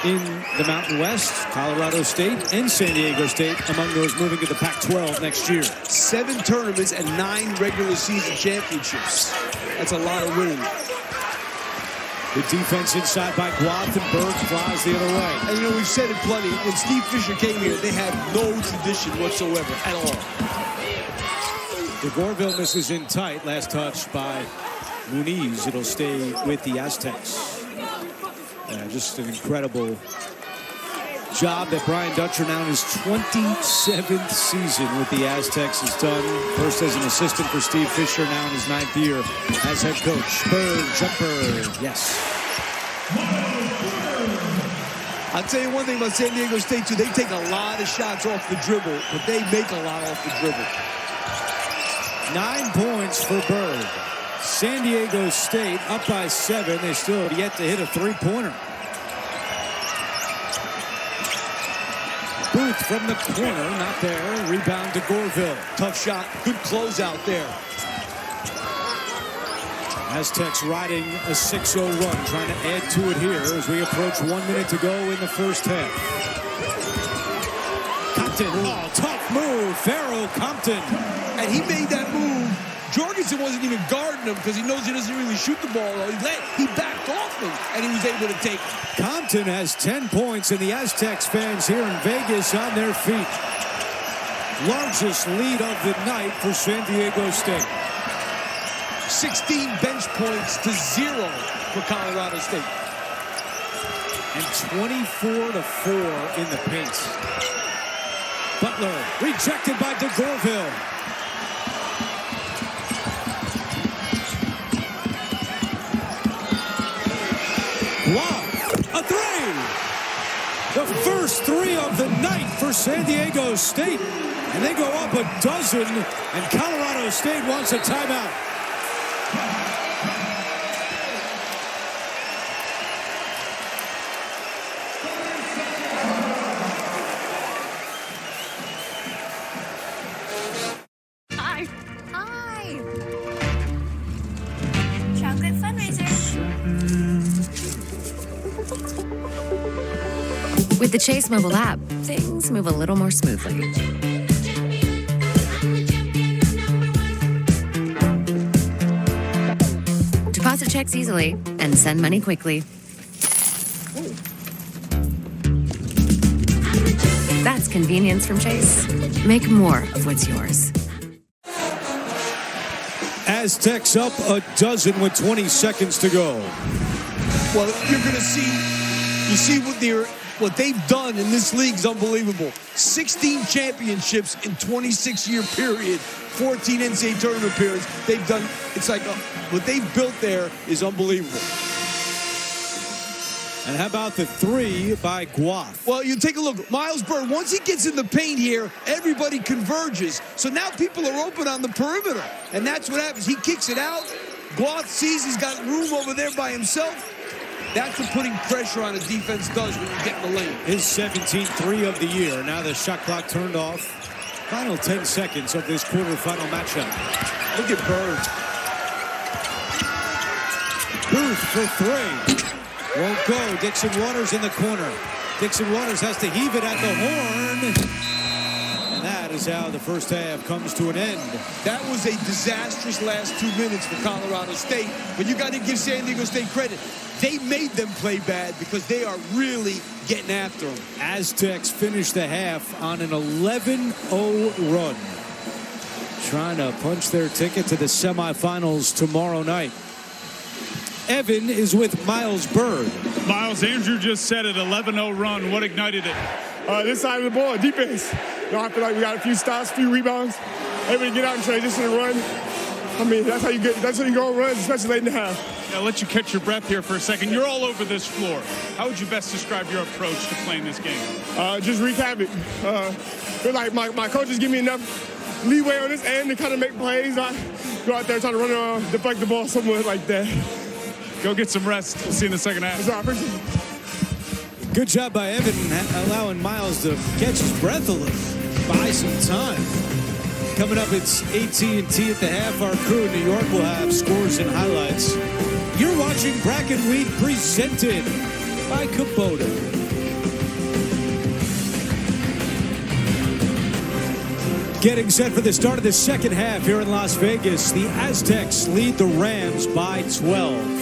in the Mountain West. Colorado State and San Diego State among those moving to the Pac-12 next year.
7 tournaments and 9 regular season championships. That's a lot of winning.
Good defense inside by Guath, and Berg flies the other way.
And you know, we've said it plenty. When Steve Fisher came here, they had no tradition whatsoever at all.
DeGorville misses in tight. Last touch by Muniz. It'll stay with the Aztecs. Just an incredible job that Brian Dutcher, now in his 27th season with the Aztecs, has done. First as an assistant for Steve Fisher, now in his 9th year as head coach. Bird, jumper, yes.
I'll tell you one thing about San Diego State, too. They take a lot of shots off the dribble, but they make a lot off the dribble.
9 points for Bird. San Diego State up by 7. They still have yet to hit a three-pointer. Booth from the corner, not there. Rebound to Gorville.
Tough shot. Good closeout there.
Aztecs riding a 6-0 run, trying to add to it here as we approach 1 minute to go in the first half. Compton, tough move, Pharoh Compton.
And he made that move. Jorgensen wasn't even guarding him because he knows he doesn't really shoot the ball. He backed off him, and he was able to take it.
Compton has 10 points, and the Aztecs fans here in Vegas on their feet. Largest lead of the night for San Diego State.
16 bench points to 0 for Colorado State.
And 24-4 in the paint. Butler rejected by DeGorville. Wow, a three! The first three of the night for San Diego State. And they go up a dozen, and Colorado State wants a timeout.
Hi. Hi. Chocolate fundraiser.
With the Chase mobile app, things move a little more smoothly. Deposit checks easily and send money quickly. That's convenience from Chase. Make more of what's yours.
Aztecs up a dozen with 20 seconds to go.
Well, you're going to see, you see what they've done in this league is unbelievable. 16 championships in 26-year period, 14 NCAA tournament appearances. They've done, it's like what they've built there is unbelievable.
And how about the three by Guath?
Well, you take a look. Miles Byrd, once he gets in the paint here, everybody converges. So now people are open on the perimeter. And that's what happens. He kicks it out. Guath sees he's got room over there by himself. That's what putting pressure on a defense does when you get in the lane.
His 17th three of the year. Now the shot clock turned off. Final 10 seconds of this quarterfinal matchup.
Look at Byrd.
Booth for three. Won't go. Dixon Waters in the corner. Dixon Waters has to heave it at the horn. And that is how the first half comes to an end.
That was a disastrous last 2 minutes for Colorado State. But you got to give San Diego State credit. They made them play bad because they are really getting after them.
Aztecs finished the half on an 11-0 run. Trying to punch their ticket to the semifinals tomorrow night. Evan is with Miles Byrd.
Miles, Andrew just said it, 11-0 run. What ignited it?
This side of the ball, defense. I feel like we got a few stops, a few rebounds. Able to get out and transition and run. I mean, that's how you go and run, especially late in the half.
I'll let you catch your breath here for a second. You're all over this floor. How would you best describe your approach to playing this game?
Just wreak havoc. Feel like my coaches give me enough leeway on this end to kind of make plays. I go out there trying to run around, deflect the ball somewhere like that.
Go get some rest. We'll see you in the second half.
Good job by Evan allowing Miles to catch his breath a little. Buy some time. Coming up, it's AT&T at the half. Our crew in New York will have scores and highlights. You're watching Bracken Weed presented by Kubota. Getting set for the start of the second half here in Las Vegas. The Aztecs lead the Rams by 12.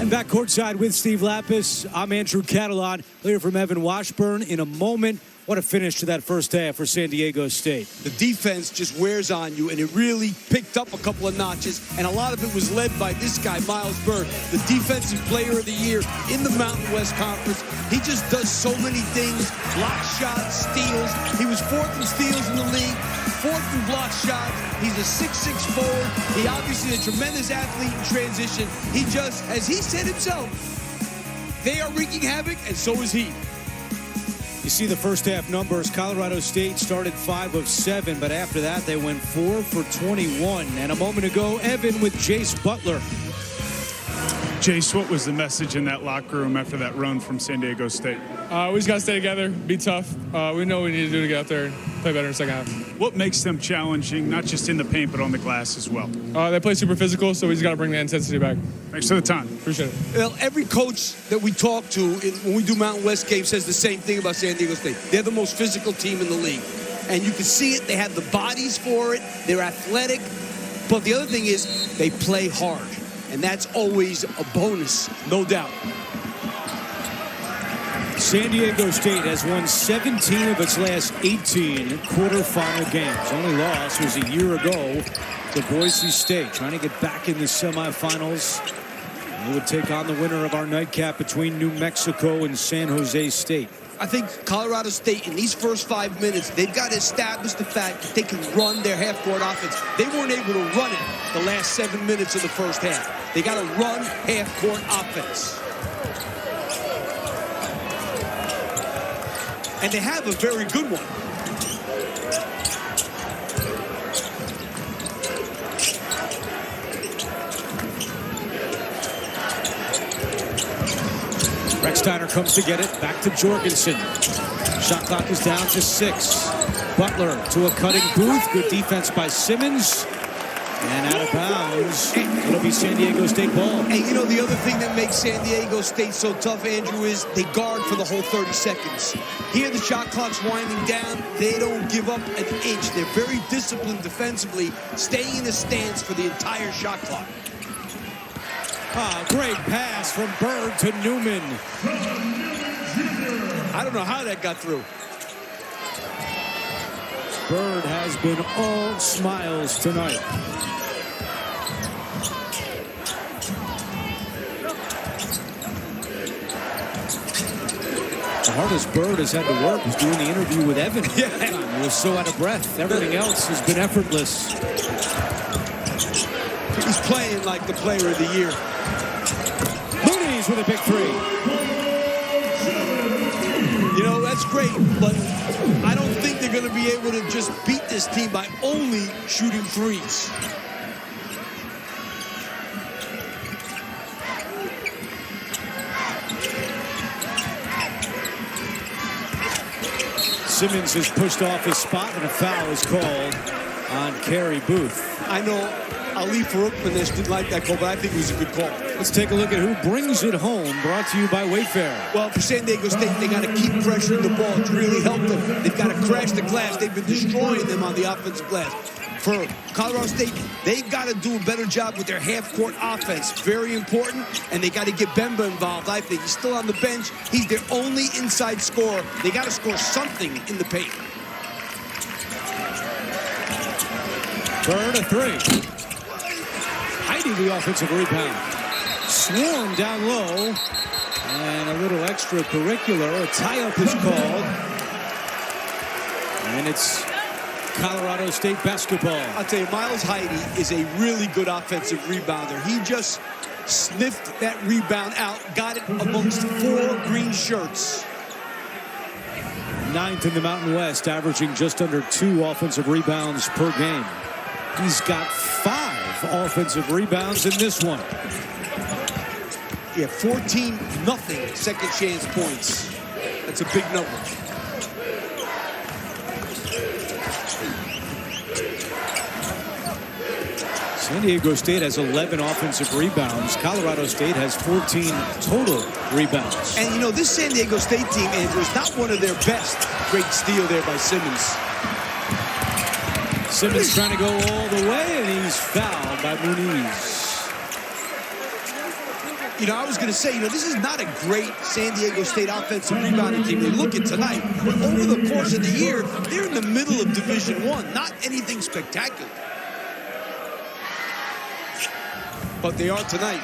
And back courtside with Steve Lapis, I'm Andrew Catalon. We'll hear from Evan Washburn in a moment. What a finish to that first half for San Diego State.
The defense just wears on you, and it really picked up a couple of notches, and a lot of it was led by this guy, Miles Byrd, the Defensive Player of the Year in the Mountain West Conference. He just does so many things, block shots, steals. He was 4th in steals in the league, 4th in block shots. He's a 6'6" forward. He obviously is a tremendous athlete in transition. He just, as he said himself, they are wreaking havoc, and so is he.
You see the first half numbers. Colorado State started 5 of 7, but after that they went 4 for 21. And a moment ago, Evan with Jace Butler.
Jace, what was the message in that locker room after that run from San Diego State?
We just got to stay together, be tough. We know what we need to do to get out there and play better in the second half.
What makes them challenging, not just in the paint, but on the glass as well?
They play super physical, so we just got to bring the intensity back.
Thanks for the time.
Appreciate it.
Well, every coach that we talk to when we do Mountain West games says the same thing about San Diego State. They're the most physical team in the league. And you can see it. They have the bodies for it. They're athletic. But the other thing is they play hard. And that's always a bonus, no doubt.
San Diego State has won 17 of its last 18 quarterfinal games. Only loss was a year ago to Boise State, trying to get back in the semifinals. They would take on the winner of our nightcap between New Mexico and San Jose State.
I think Colorado State, in these first 5 minutes, they've got to establish the fact that they can run their half-court offense. They weren't able to run it the last 7 minutes of the first half. They got to run half-court offense. And they have a very good one.
Rex Steiner comes to get it. Back to Jorgensen. Shot clock is down to 6. Butler to a cutting Booth. Good defense by Simmons. And out of bounds. It'll be San Diego State ball.
And you know, the other thing that makes San Diego State so tough, Andrew, is they guard for the whole 30 seconds. Here the shot clock's winding down. They don't give up an inch. They're very disciplined defensively, staying in the stance for the entire shot clock.
Great pass from Bird to Newman.
I don't know how that got through.
Bird has been all smiles tonight. The hardest Bird has had to work was doing the interview with Evan.
Yeah.
He was so out of breath. Everything else has been effortless.
He's playing like the player of the year.
Mooney's with a big 3.
You know, that's great, but I don't think they're going to be able to just beat this team by only shooting threes.
Simmons is pushed off his spot, and a foul is called on Kerry Booth.
I know Ali Faroukmanesh didn't like that call, but I think it was a good call.
Let's take a look at who brings it home, brought to you by Wayfair.
Well, for San Diego State, they got to keep pressuring the ball to really help them. They've got to crash the glass. They've been destroying them on the offensive glass. For Colorado State, they've got to do a better job with their half-court offense. Very important, and they got to get Bemba involved, I think. He's still on the bench. He's their only inside scorer. They got to score something in the paint.
Bird a 3. Hiding the offensive rebound. Swarm down low. And a little extracurricular. A tie-up is called. And it's Colorado State basketball.
I'll tell you, Miles Heide is a really good offensive rebounder. He just sniffed that rebound out, got it amongst 4 green shirts.
9th in the Mountain West, averaging just under 2 offensive rebounds per game. He's got 5 offensive rebounds in this one.
Yeah, 14-0 second chance points. That's a big number.
San Diego State has 11 offensive rebounds. Colorado State has 14 total rebounds.
And, you know, this San Diego State team, Andrew, is not one of their best. Great steal there by Simmons.
Simmons trying to go all the way, and he's fouled by Muniz.
You know, I was going to say, you know, this is not a great San Diego State offensive rebounding team. They look at tonight. But over the course of the year, they're in the middle of Division I. Not anything spectacular. But they are tonight.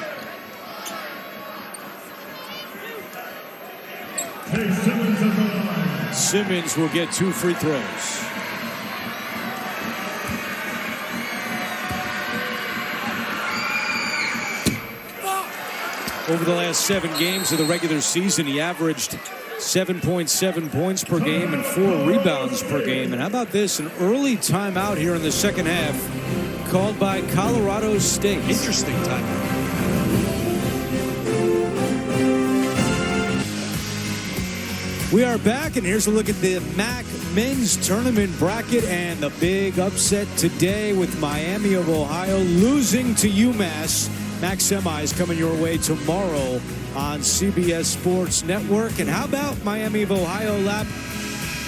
Simmons will get 2 free throws. Over the last 7 games of the regular season, he averaged 7.7 points per game and 4 rebounds per game. And how about this? An early timeout here in the second half called by Colorado State.
Interesting timeout.
We are back, and here's a look at the MAC men's tournament bracket and the big upset today with Miami of Ohio losing to UMass. MAC semis coming your way tomorrow on CBS Sports Network. And how about Miami of Ohio, Lap?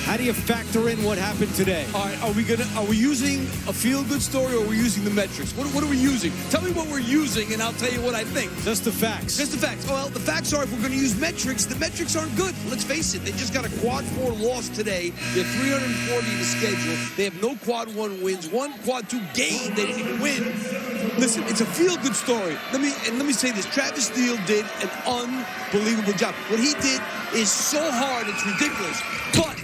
How do you factor in what happened today?
All right, are we using a feel-good story, or are we using the metrics? What are we using? Tell me what we're using, and I'll tell you what I think.
Just the facts.
Just the facts. Well, the facts are, if we're going to use metrics, the metrics aren't good. Let's face it. They just got a quad 4 loss today. They have 340 to schedule. They have no quad 1 wins. One quad 2 game they didn't even win. Listen, it's a feel-good story. Let me say this. Travis Steele did an unbelievable job. What he did is so hard, it's ridiculous. But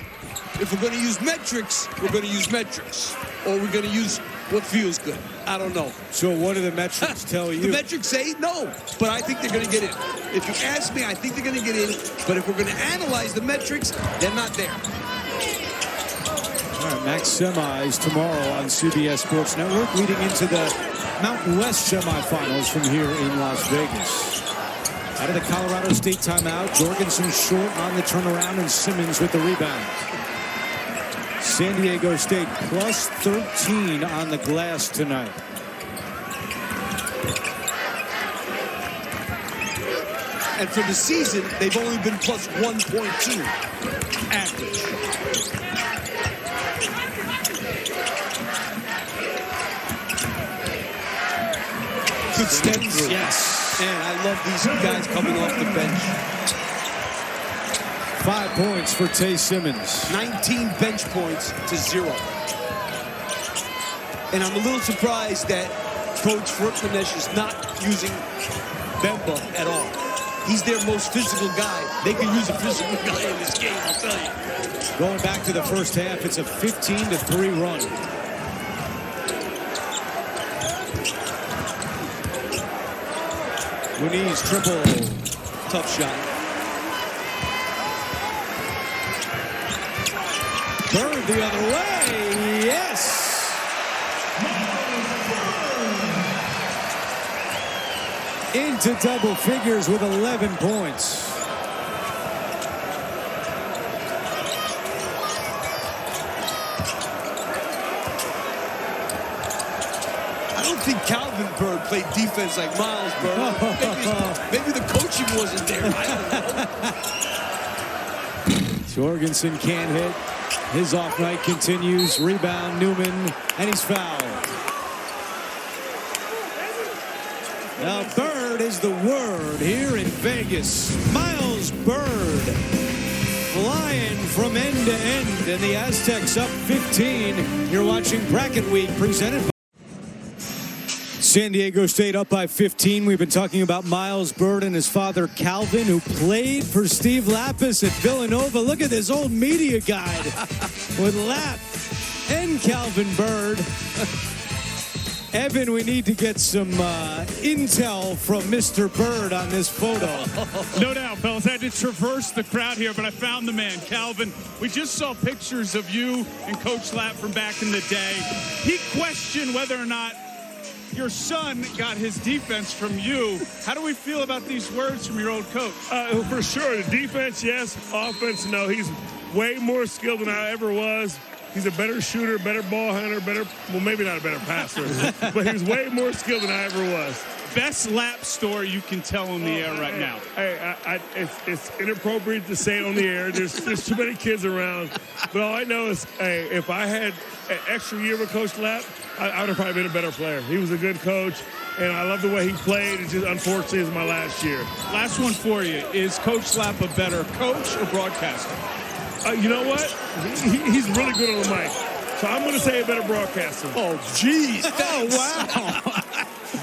if we're going to use metrics, we're going to use metrics. Or we're going to use what feels good. I don't know.
So what do the metrics tell you?
The metrics say no, but I think they're going to get in. If you ask me, I think they're going to get in. But if we're going to analyze the metrics, they're not there.
All right, MAC semis tomorrow on CBS Sports Network, leading into the Mountain West semifinals from here in Las Vegas. Out of the Colorado State timeout, Jorgensen short on the turnaround, and Simmons with the rebound. San Diego State plus 13 on the glass tonight.
And for the season, they've only been plus 1.2 average. Good steps.
Yes.
Man, I love these guys coming off the bench.
5 points for Tay Simmons.
19 bench points to 0. And I'm a little surprised that Coach Furtmanesh is not using Bemba at all. He's their most physical guy. They could use a physical guy in this game, I'll tell you.
Going back to the first half, it's a 15-3 run. Muniz triple.
Tough shot.
Bird the other way. Yes. Into double figures with 11 points.
I don't think Calvin Bird played defense like Miles Bird. Maybe the coaching wasn't there. I don't know.
Jorgensen can't hit. His off night continues. Rebound Newman, and he's fouled. Now Bird is the word here in Vegas. Miles Bird flying from end to end, and the Aztecs up 15. You're watching Bracket Week presented by San Diego State up by 15. We've been talking about Miles Bird and his father Calvin, who played for Steve Lappas at Villanova. Look at this old media guide with Lapp and Calvin Bird. Evan, we need to get some intel from Mr. Bird on this photo.
No doubt, fellas. I had to traverse the crowd here, but I found the man, Calvin. We just saw pictures of you and Coach Lapp from back in the day. He questioned whether or not your son got his defense from you. How do we feel about these words from your old coach?
For sure. The defense, yes. Offense, no. He's way more skilled than I ever was. He's a better shooter, better ball handler, well, maybe not a better passer, but he's way more skilled than I ever was.
Best Lapp story you can tell on the air right now.
Hey, it's inappropriate to say it on the air. There's too many kids around. But all I know is, hey, if I had an extra year with Coach Lapp, I would have probably been a better player. He was a good coach, and I love the way he played. It's just, unfortunately, it's my last year.
Last one for you. Is Coach Lapp a better coach or broadcaster?
You know what? He's really good on the mic. So I'm going to say a better broadcaster.
Oh, geez.
Oh, wow.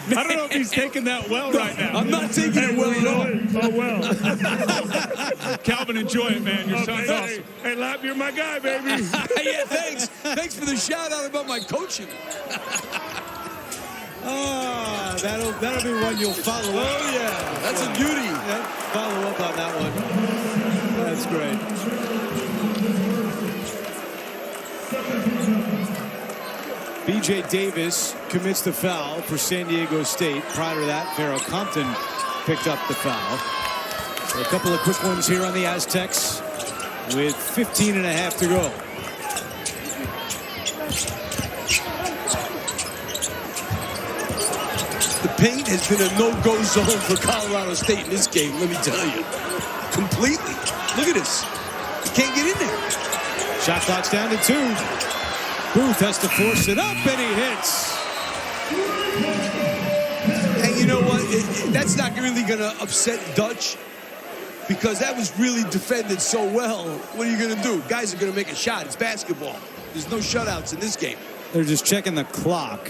I don't know if he's taking that well right now.
I'm not taking it well at all.
Oh, well.
Calvin, enjoy it, man. Your son's awesome.
Hey, Lapp, you're my guy, baby.
Yeah, thanks. Thanks for the shout-out about my coaching.
That'll be one you'll follow up.
Oh, yeah. That's a beauty.
Yeah, follow up on that one. That's great. B.J. Davis commits the foul for San Diego State. Prior to that, Pharaoh Compton picked up the foul. So a couple of quick ones here on the Aztecs. with 15 and a half to go.
The paint has been a no-go zone for Colorado State in this game, let me tell you. Completely. Look at this. You can't get in there.
Shot clock's down to 2. Booth has to force it up, and he hits.
And you know what? That's not really going to upset Dutch because that was really defended so well. What are you going to do? Guys are going to make a shot. It's basketball. There's no shutouts in this game.
They're just checking the clock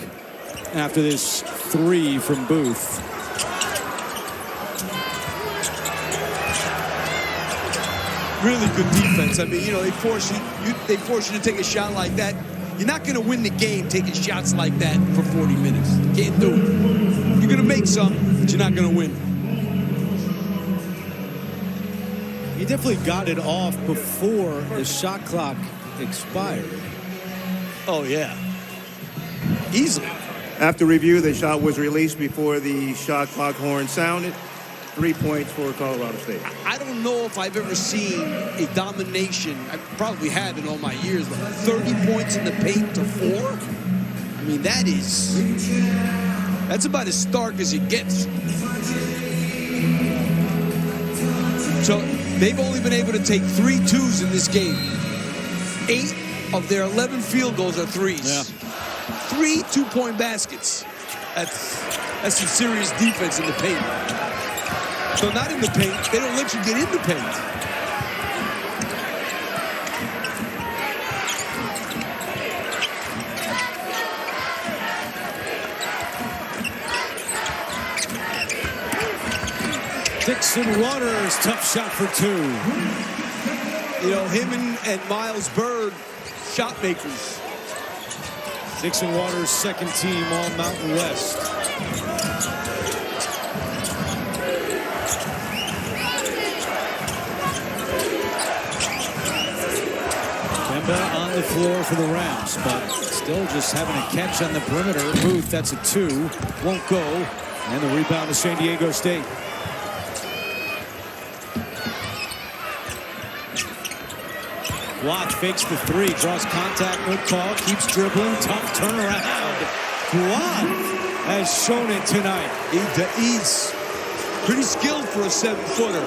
after this 3 from Booth.
Really good defense. I mean, you know, they force you to take a shot like that. You're not going to win the game taking shots like that for 40 minutes. You can't do it. You're going to make some, but you're not going to win.
He definitely got it off before the shot clock expired.
Oh, yeah. Easily.
After review, the shot was released before the shot clock horn sounded. 3 points for Colorado State.
I don't know if I've ever seen a domination. I probably have in all my years, but 30 points in the paint to 4? I mean, that's about as stark as it gets. So they've only been able to take 3 twos in this game. 8 of their 11 field goals are threes.
Yeah.
3 two-point baskets. That's some serious defense in the paint. So not in the paint. They don't let you get in the paint.
Dixon Waters, tough shot for 2.
You know, him and Miles Bird, shot makers.
Dixon Waters, second team all Mountain West. Bemba on the floor for the Rams, but still just having a catch on the perimeter. Booth, that's a 2, won't go. And the rebound to San Diego State. Watt fakes the 3, draws contact, no call, keeps dribbling, tough turnaround. Watt has shown it tonight.
He's pretty skilled for a 7-footer.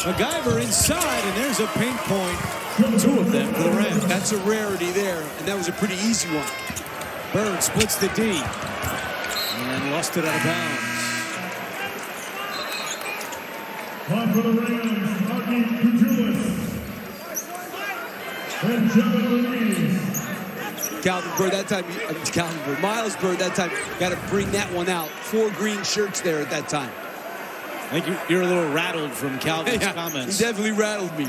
MacGyver inside, and there's a paint point. 2 of them for the Rams.
That's a rarity there, and that was a pretty easy one.
Bird splits the D and lost it out of bounds.
On for the Rams, Augie Pujulis and John Louise.
Calvin Bird, that time, Miles Bird, that time, got to bring that one out. 4 green shirts there at that time.
I think you're a little rattled from Calvin's comments.
He definitely rattled me.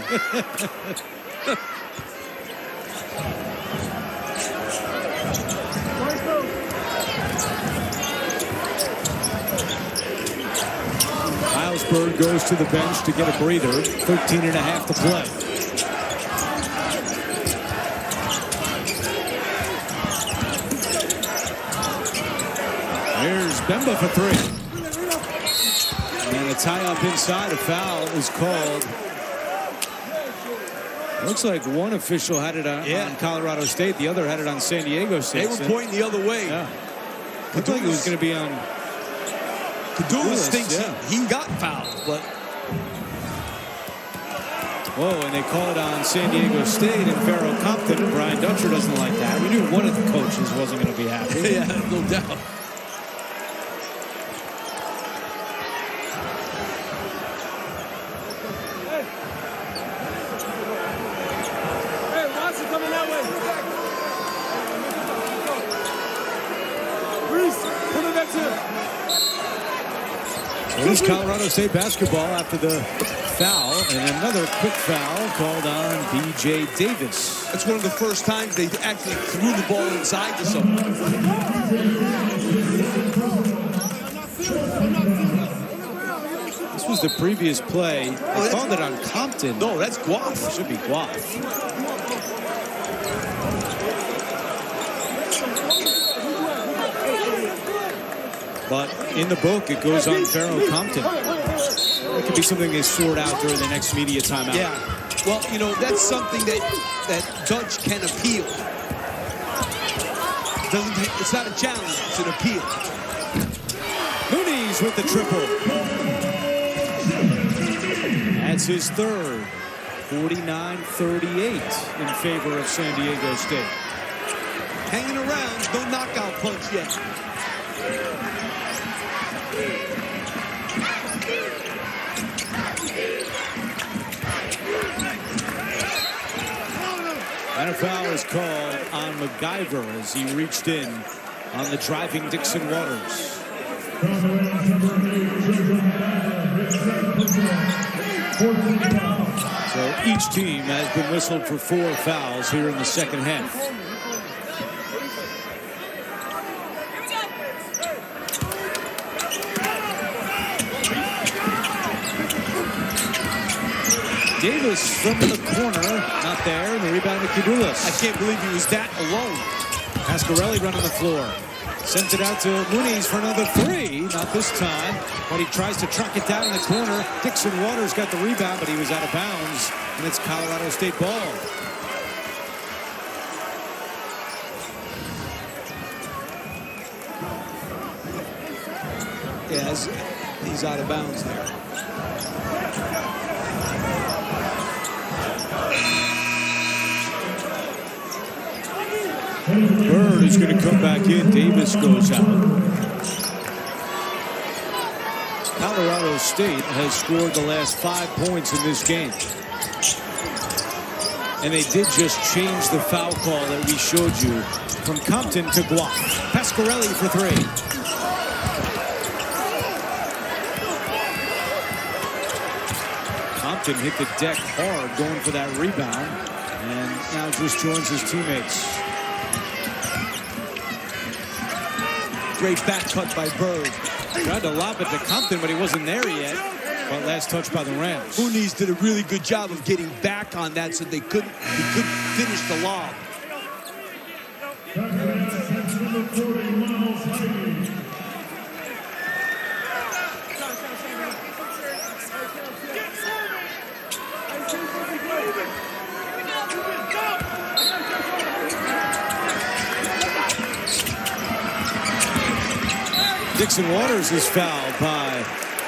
Miles Bird goes to the bench to get a breather. 13 and a half to play. Here's Bemba for 3. And a tie-up inside. A foul is called. Looks like one official had it on Colorado State. The other had it on San Diego State.
They were pointing the other way.
Yeah. Looked like it was going to be on
Cadulas thinks he got fouled, but...
Whoa, and they call it on San Diego State and Farrell Compton. Brian Dutcher doesn't like that. We knew one of the coaches wasn't going to be happy.
Yeah, no doubt.
It is Colorado State basketball after the foul, and another quick foul called on B.J. Davis.
That's one of the first times they actually threw the ball inside to someone.
This was the previous play. They called it on Compton.
No, that's Guaf.
It should be Guaf. But in the book, it goes on Farrell Compton. could be something they sort out during the next media timeout.
Yeah. Well, you know, that's something that Dutch can appeal. It's not a challenge, it's an appeal.
Muniz with the triple. That's his third. 49-38 in favor of San Diego State.
Hanging around, no knockout punch yet.
And a foul is called on MacGyver as he reached in on the driving Dixon Waters. So each team has been whistled for 4 fouls here in the second half. Davis from the corner, not there, and the rebound to Kidulas.
I can't believe he was that alone.
Pasquarelli running the floor. Sends it out to Muniz for another 3. Not this time, but he tries to track it down in the corner. Dixon Waters got the rebound, but he was out of bounds, and it's Colorado State ball.
Yeah, he's out of bounds there.
Bird is going to come back in. Davis goes out. Colorado State has scored the last 5 points in this game. And they did just change the foul call that we showed you from Compton to Guap. Pasquarelli for 3. Compton hit the deck hard going for that rebound. And now just joins his teammates.
Great back cut by Bird.
Tried to lob it to Compton, but he wasn't there yet. But last touch by the Rams.
Muniz did a really good job of getting back on that so he couldn't finish the lob.
Dixon Waters is fouled by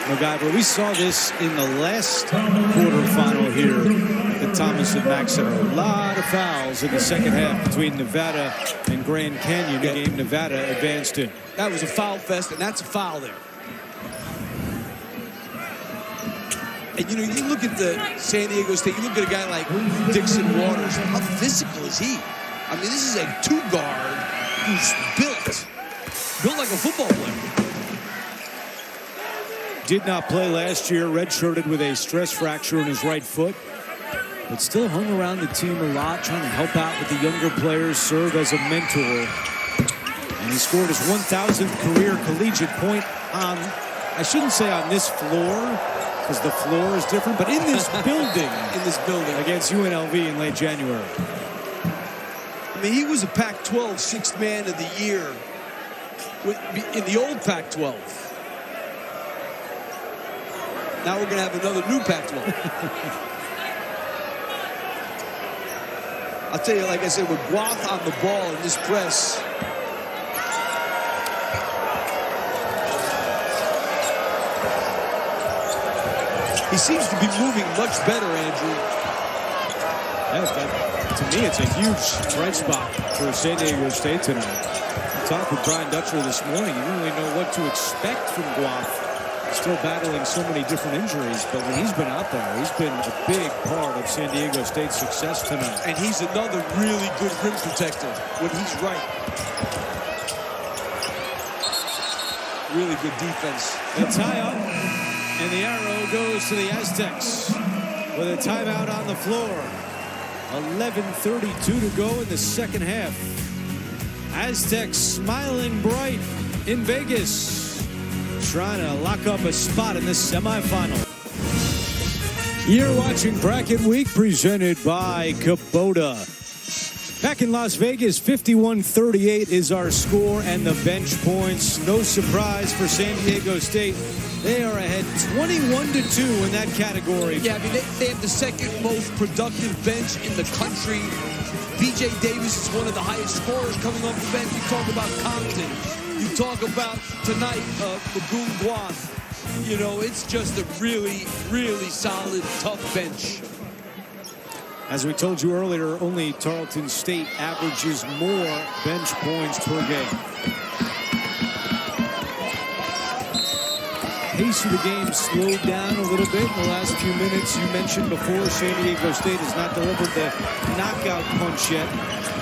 MacGyver. We saw this in the last quarterfinal here at the Thomas and Mack Center. A lot of fouls in the second half between Nevada and Grand Canyon. The game Nevada advanced in.
That was a foul fest, and that's a foul there. And, you know, you look at the San Diego State, you look at a guy like Dixon Waters. How physical is he? I mean, this is a 2-guard who's built like a football player.
Did not play last year, redshirted with a stress fracture in his right foot, but still hung around the team a lot, trying to help out with the younger players, serve as a mentor. And he scored his 1,000th career collegiate point on, I shouldn't say on this floor, because the floor is different, but in this building. Against UNLV in late January.
I mean, he was a Pac-12 sixth man of the year in the old Pac-12. Now we're going to have another new Pac-12. I'll tell you, like I said, with Guap on the ball in this press, he seems to be moving much better, Andrew.
To me, it's a huge bright spot for San Diego State tonight. I talked with Brian Dutcher this morning. You didn't really know what to expect from Guap. Still battling so many different injuries, but when he's been out there, he's been a big part of San Diego State's success tonight.
And he's another really good rim protector when he's right. Really good defense.
The tie-up, and the arrow goes to the Aztecs with a timeout on the floor. 11:32 to go in the second half. Aztecs smiling bright in Vegas, trying to lock up a spot in this semifinal. You're watching Bracket Week presented by Kubota. Back in Las Vegas, 51-38 is our score and the bench points. No surprise for San Diego State. They are ahead 21-2 in that category.
Yeah, I mean, they have the second most productive bench in the country. B.J. Davis is one of the highest scorers coming off the bench. You talk about Compton. You talk about tonight, Magoon Guan. You know, it's just a really, really solid, tough bench.
As we told you earlier, only Tarleton State averages more bench points per game. Pace of the game slowed down a little bit in the last few minutes. You mentioned before, San Diego State has not delivered the knockout punch yet.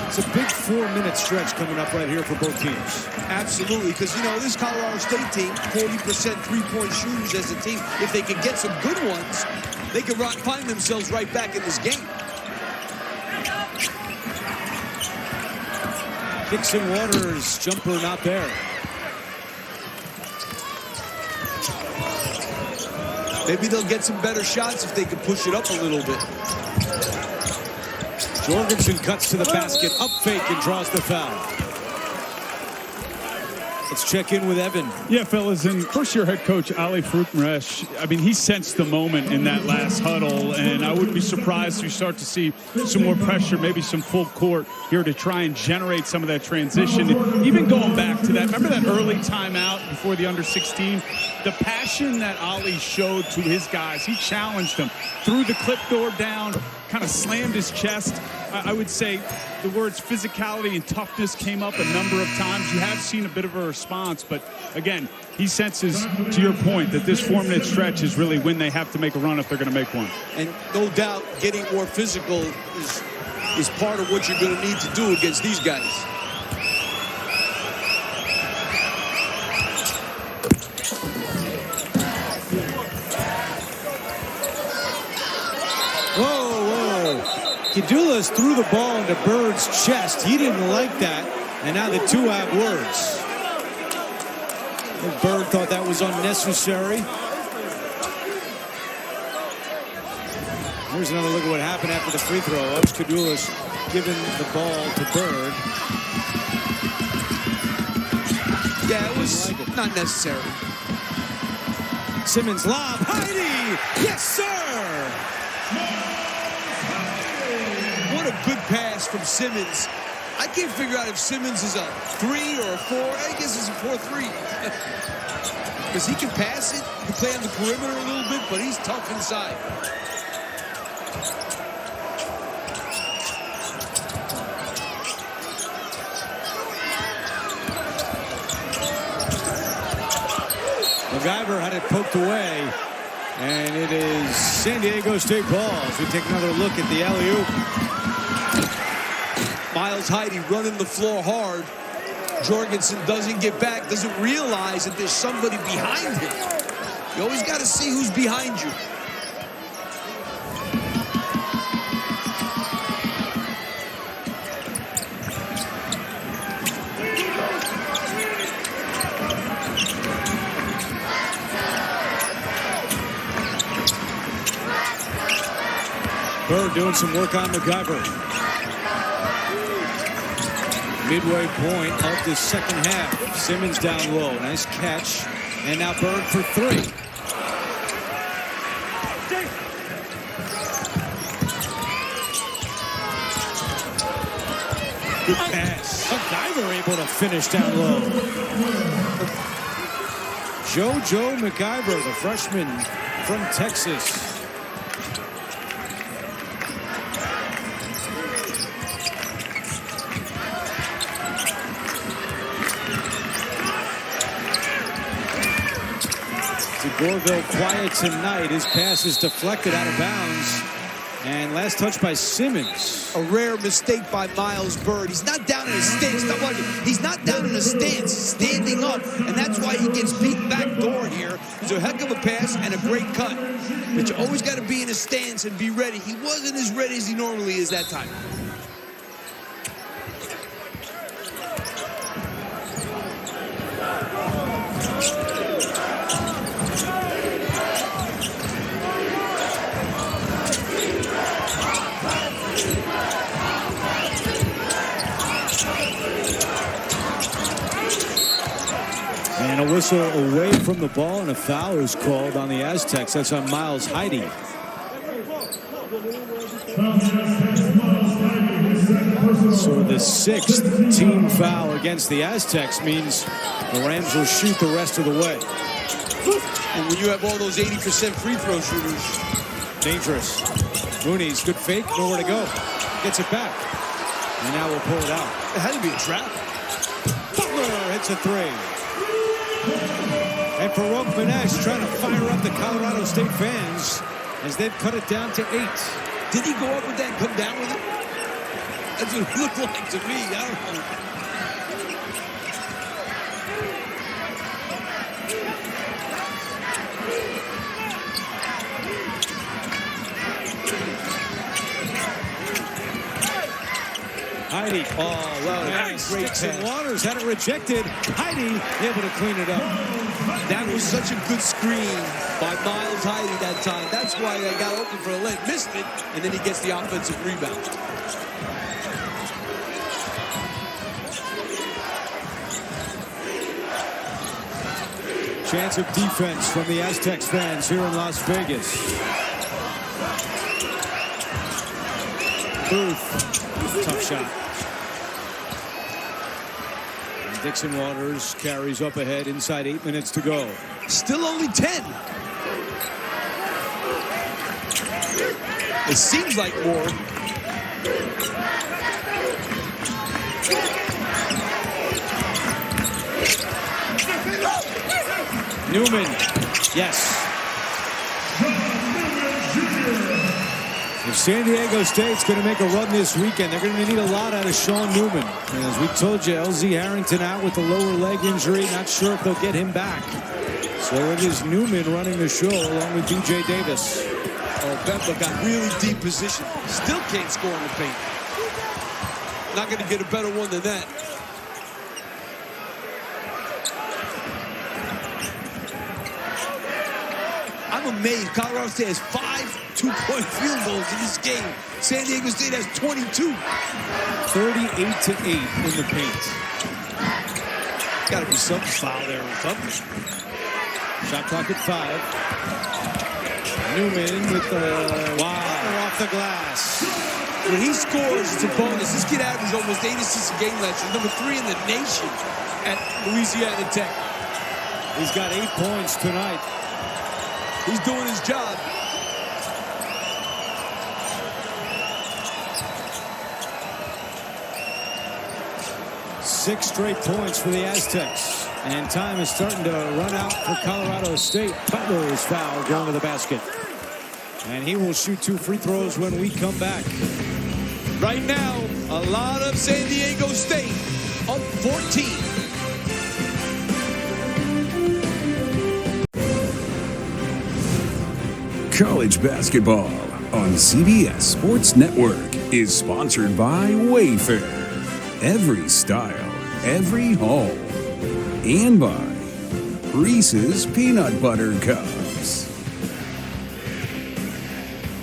It's a big 4-minute stretch coming up right here for both teams.
Absolutely, because, you know, this Colorado State team, 40% three-point shooters as a team. If they could get some good ones, they could find themselves right back in this game.
Dixon Waters, jumper not there.
Maybe they'll get some better shots if they can push it up a little bit.
Jorgensen cuts to the basket, up fake, and draws the foul. Let's check in with Evan.
Yeah, fellas, and first-year head coach Ali Fruitmaresh, I mean, he sensed the moment in that last huddle, and I wouldn't be surprised if we start to see some more pressure, maybe some full court here to try and generate some of that transition. And even going back to that, remember that early timeout before the under-16? The passion that Ali showed to his guys, he challenged them, threw the clip door down, kind of slammed his chest. I would say the words physicality and toughness came up a number of times. You have seen a bit of a response, but again, he senses, to your point, that this 4-minute stretch is really when they have to make a run if they're going to make one.
And no doubt getting more physical is part of what you're going to need to do against these guys.
Kadulas threw the ball into Bird's chest. He didn't like that, and now the two have words. Bird thought that was unnecessary. Here's another look at what happened after the free throw. Ups Kadulas giving the ball to Bird.
Yeah, it was not necessary.
Simmons lob. Heidi! Yes, sir!
What a good pass from Simmons. I can't figure out if Simmons is a 3 or a 4. I guess it's a 4-3. Because he can pass it, he can play on the perimeter a little bit, but he's tough inside.
MacGyver had it poked away. And it is San Diego State ball as we take another look at the alley-oop.
Miles Heide running the floor hard. Jorgensen doesn't get back, doesn't realize that there's somebody behind him. You always got to see who's behind you.
Bird doing some work on MacGyver. Midway point of the second half. Simmons down low. Nice catch. And now Bird for 3. Good pass. MacGyver able to finish down low. JoJo MacGyver, the freshman from Texas. Gorville quiet tonight. His pass is deflected out of bounds. And last touch by Simmons.
A rare mistake by Miles Bird. He's not down in his stance. He's not down in a stance. He's standing up. And that's why he gets beat back door here. It's a heck of a pass and a great cut. But you always got to be in a stance and be ready. He wasn't as ready as he normally is that time.
And whistle away from the ball, and a foul is called on the Aztecs. That's on Miles Heide. So the 6th team foul against the Aztecs means the Rams will shoot the rest of the way.
And when you have all those 80% free throw shooters,
dangerous. Mooney's good fake, nowhere to go. Gets it back. And now we'll pull it out.
It had to be a trap.
Butler hits a 3. And Farouk Manesh trying to fire up the Colorado State fans as they've cut it down to 8.
Did he go up with that and come down with it? That's what it looked like to me. I don't know.
Heide. Oh, well, nice. Sticks and Waters had it rejected. Heide able to clean it up.
That was such a good screen by Miles Heide that time. That's why they got open for a leg. Missed it, and then he gets the offensive rebound.
Chance of defense from the Aztecs fans here in Las Vegas. Booth. Tough shot. And Dixon Waters carries up ahead inside 8 minutes to go.
Still only 10. It seems like more.
Newman. Yes. If San Diego State's going to make a run this weekend, they're going to need a lot out of Sean Newman. And as we told you, LZ Harrington out with the lower leg injury. Not sure if they'll get him back. So it is Newman running the show along with DJ Davis.
Oh, Bethel got really deep position. Still can't score in the paint. Not going to get a better one than that. I'm amazed. Colorado State has 5 two-point field goals in this game. San Diego State has 22.
38-8 in the paint.
Got to be some foul there or something.
Shot clock at 5. Newman with the off the glass.
When he scores, it's a bonus. This kid averaged almost 8 assists a game last year. Number 3 in the nation at Louisiana Tech.
He's got 8 points tonight.
He's doing his job.
Six straight points for the Aztecs. And time is starting to run out for Colorado State. Butler is fouled going to the basket. And he will shoot 2 free throws when we come back.
Right now, a lot of San Diego State up 14.
College basketball on CBS Sports Network is sponsored by Wayfair. Every style, every home. And by Reese's Peanut Butter Cups.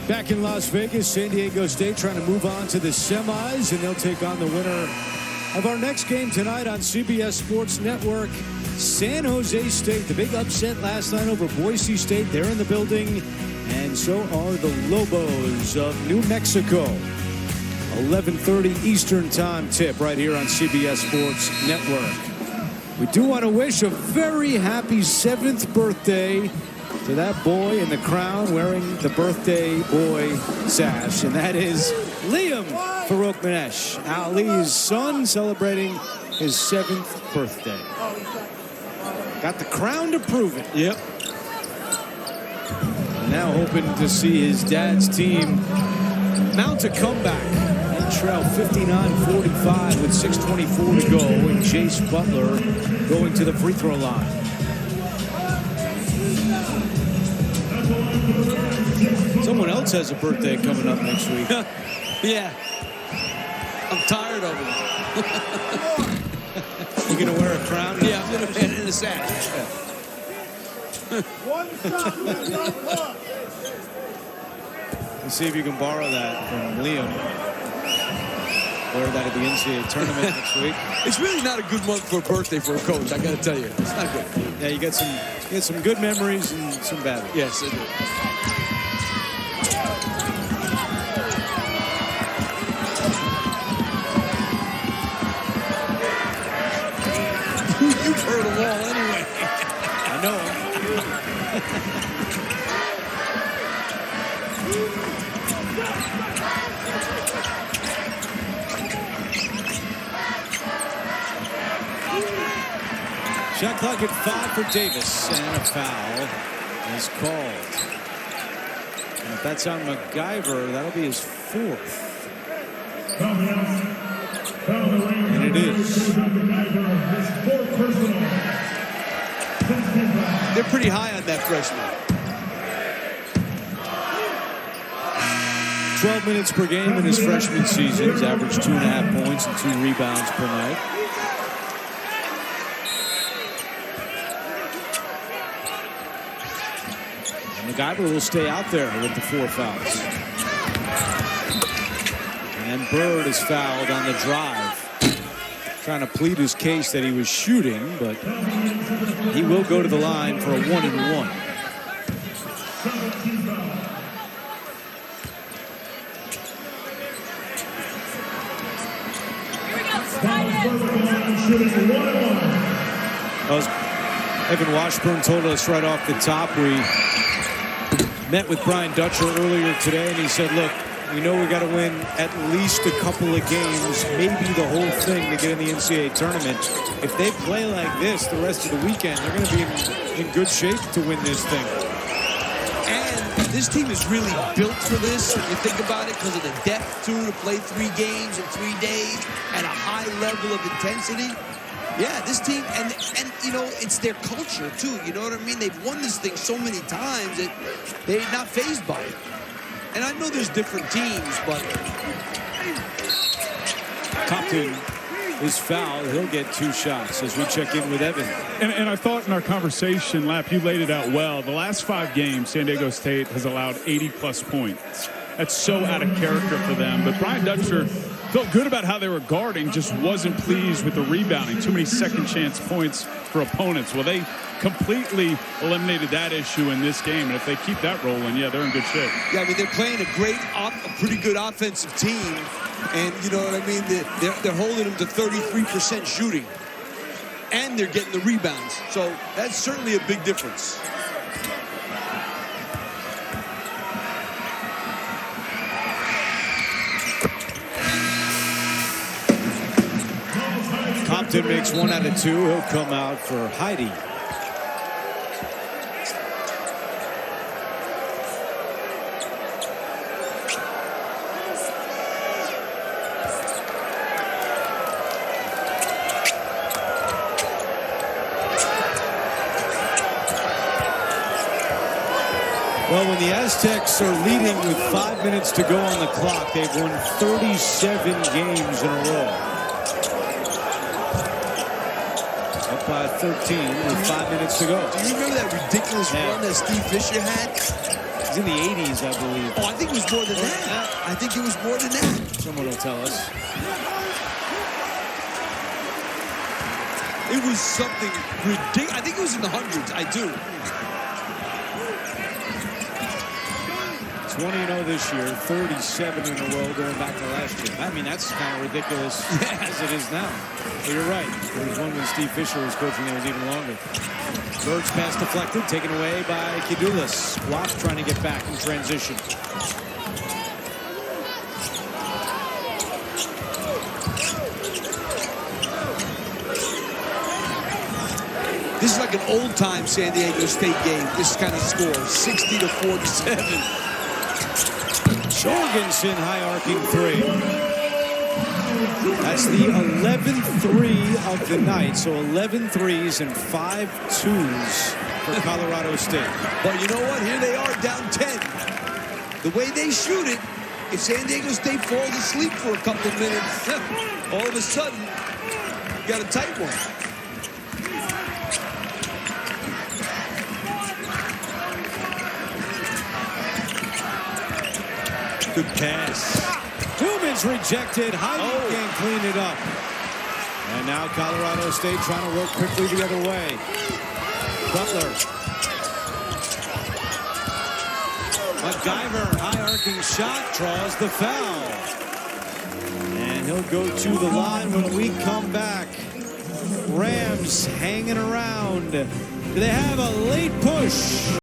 Back in Las Vegas, San Diego State trying to move on to the semis, and they'll take on the winner of our next game tonight on CBS Sports Network. San Jose State, the big upset last night over Boise State. They're in the building, and so are the Lobos of New Mexico. 11:30 Eastern Time tip right here on CBS Sports Network. We do want to wish a very happy 7th birthday to that boy in the crown wearing the birthday boy sash, and that is Liam Farouk Manesh, Ali's son, celebrating his 7th birthday. Got the crown to prove it.
Yep.
Now hoping to see his dad's team mount a comeback and trail 59-45 with 6:24 to go, and Jace Butler going to the free throw line. Someone else has a birthday coming up next week.
Yeah. I'm tired of it.
You gonna wear a crown?
Yeah, I'm gonna wear it in a sash.
Let's see if you can borrow that from Liam. Wear that at the NCAA tournament next week.
It's really not a good month for a birthday for a coach, I got to tell you. It's not good.
Yeah, you get some good memories and some bad ones.
Yes, I do. You've heard them all anyway.
I know. Shot clock at 5 for Davis, and a foul is called. And if that's on MacGyver, that'll be his 4th. And it is.
They're pretty high on that freshman.
12 minutes per game in his freshman season. He's averaged 2.5 points and 2 rebounds per night. And MacGyver will stay out there with the 4 fouls. And Bird is fouled on the drive. Trying to plead his case that he was shooting, but he will go to the line for a 1-and-1. As Evan Washburn told us right off the top, we met with Brian Dutcher earlier today, and he said, look, we know we got to win at least a couple of games, maybe the whole thing to get in the NCAA tournament. If they play like this the rest of the weekend, they're going to be in good shape to win this thing.
And this team is really built for this, if you think about it, because of the depth, too, to play 3 games in 3 days at a high level of intensity. Yeah, this team, and you know, it's their culture, too. You know what I mean? They've won this thing so many times that they're not fazed by it. And I know there's different teams, but...
Compton is fouled. He'll get 2 shots as we check in with Evan.
And I thought in our conversation, Lap, you laid it out well. The last 5 games, San Diego State has allowed 80-plus points. That's so out of character for them. But Brian Dutcher felt good about how they were guarding, just wasn't pleased with the rebounding. Too many second-chance points for opponents. Well, they completely eliminated that issue in this game. And if they keep that rolling, yeah, they're in good shape.
Yeah, I mean, they're playing a pretty good offensive team. And, you know what I mean? They're holding them to 33% shooting. And they're getting the rebounds. So that's certainly a big difference.
Compton makes 1 out of 2. He'll come out for Heidi. Well, when the Aztecs are leading with 5 minutes to go on the clock, they've won 37 games in a row. Up by 13 with 5 minutes to go.
Do you remember that ridiculous run that Steve Fisher had?
It was in the 80s, I believe.
Oh, I think it was more than that. I think it was more than that.
Someone will tell us.
It was something ridiculous. I think it was in the hundreds. I do.
20-0 this year, 37 in a row going back to last year. I mean, that's kind of ridiculous as it is now. But you're right. There was one when Steve Fisher was coaching that was even longer. Bird's pass deflected, taken away by Kidulis. Watt trying to get back in transition.
This is like an old-time San Diego State game. This kind of score, 60-47.
Jorgensen high-arcing 3. That's the 11th 3 of the night. So 11 threes and 5 twos for Colorado State.
But you know what? Here they are down 10. The way they shoot it, if San Diego State falls asleep for a couple of minutes, all of a sudden, you got a tight one.
Good pass. Newman's rejected. Heide can't clean it up. And now Colorado State trying to work quickly the other way. Butler. MacGyver, high arcing shot, draws the foul. And he'll go to the line when we come back. Rams hanging around. Do they have a late push?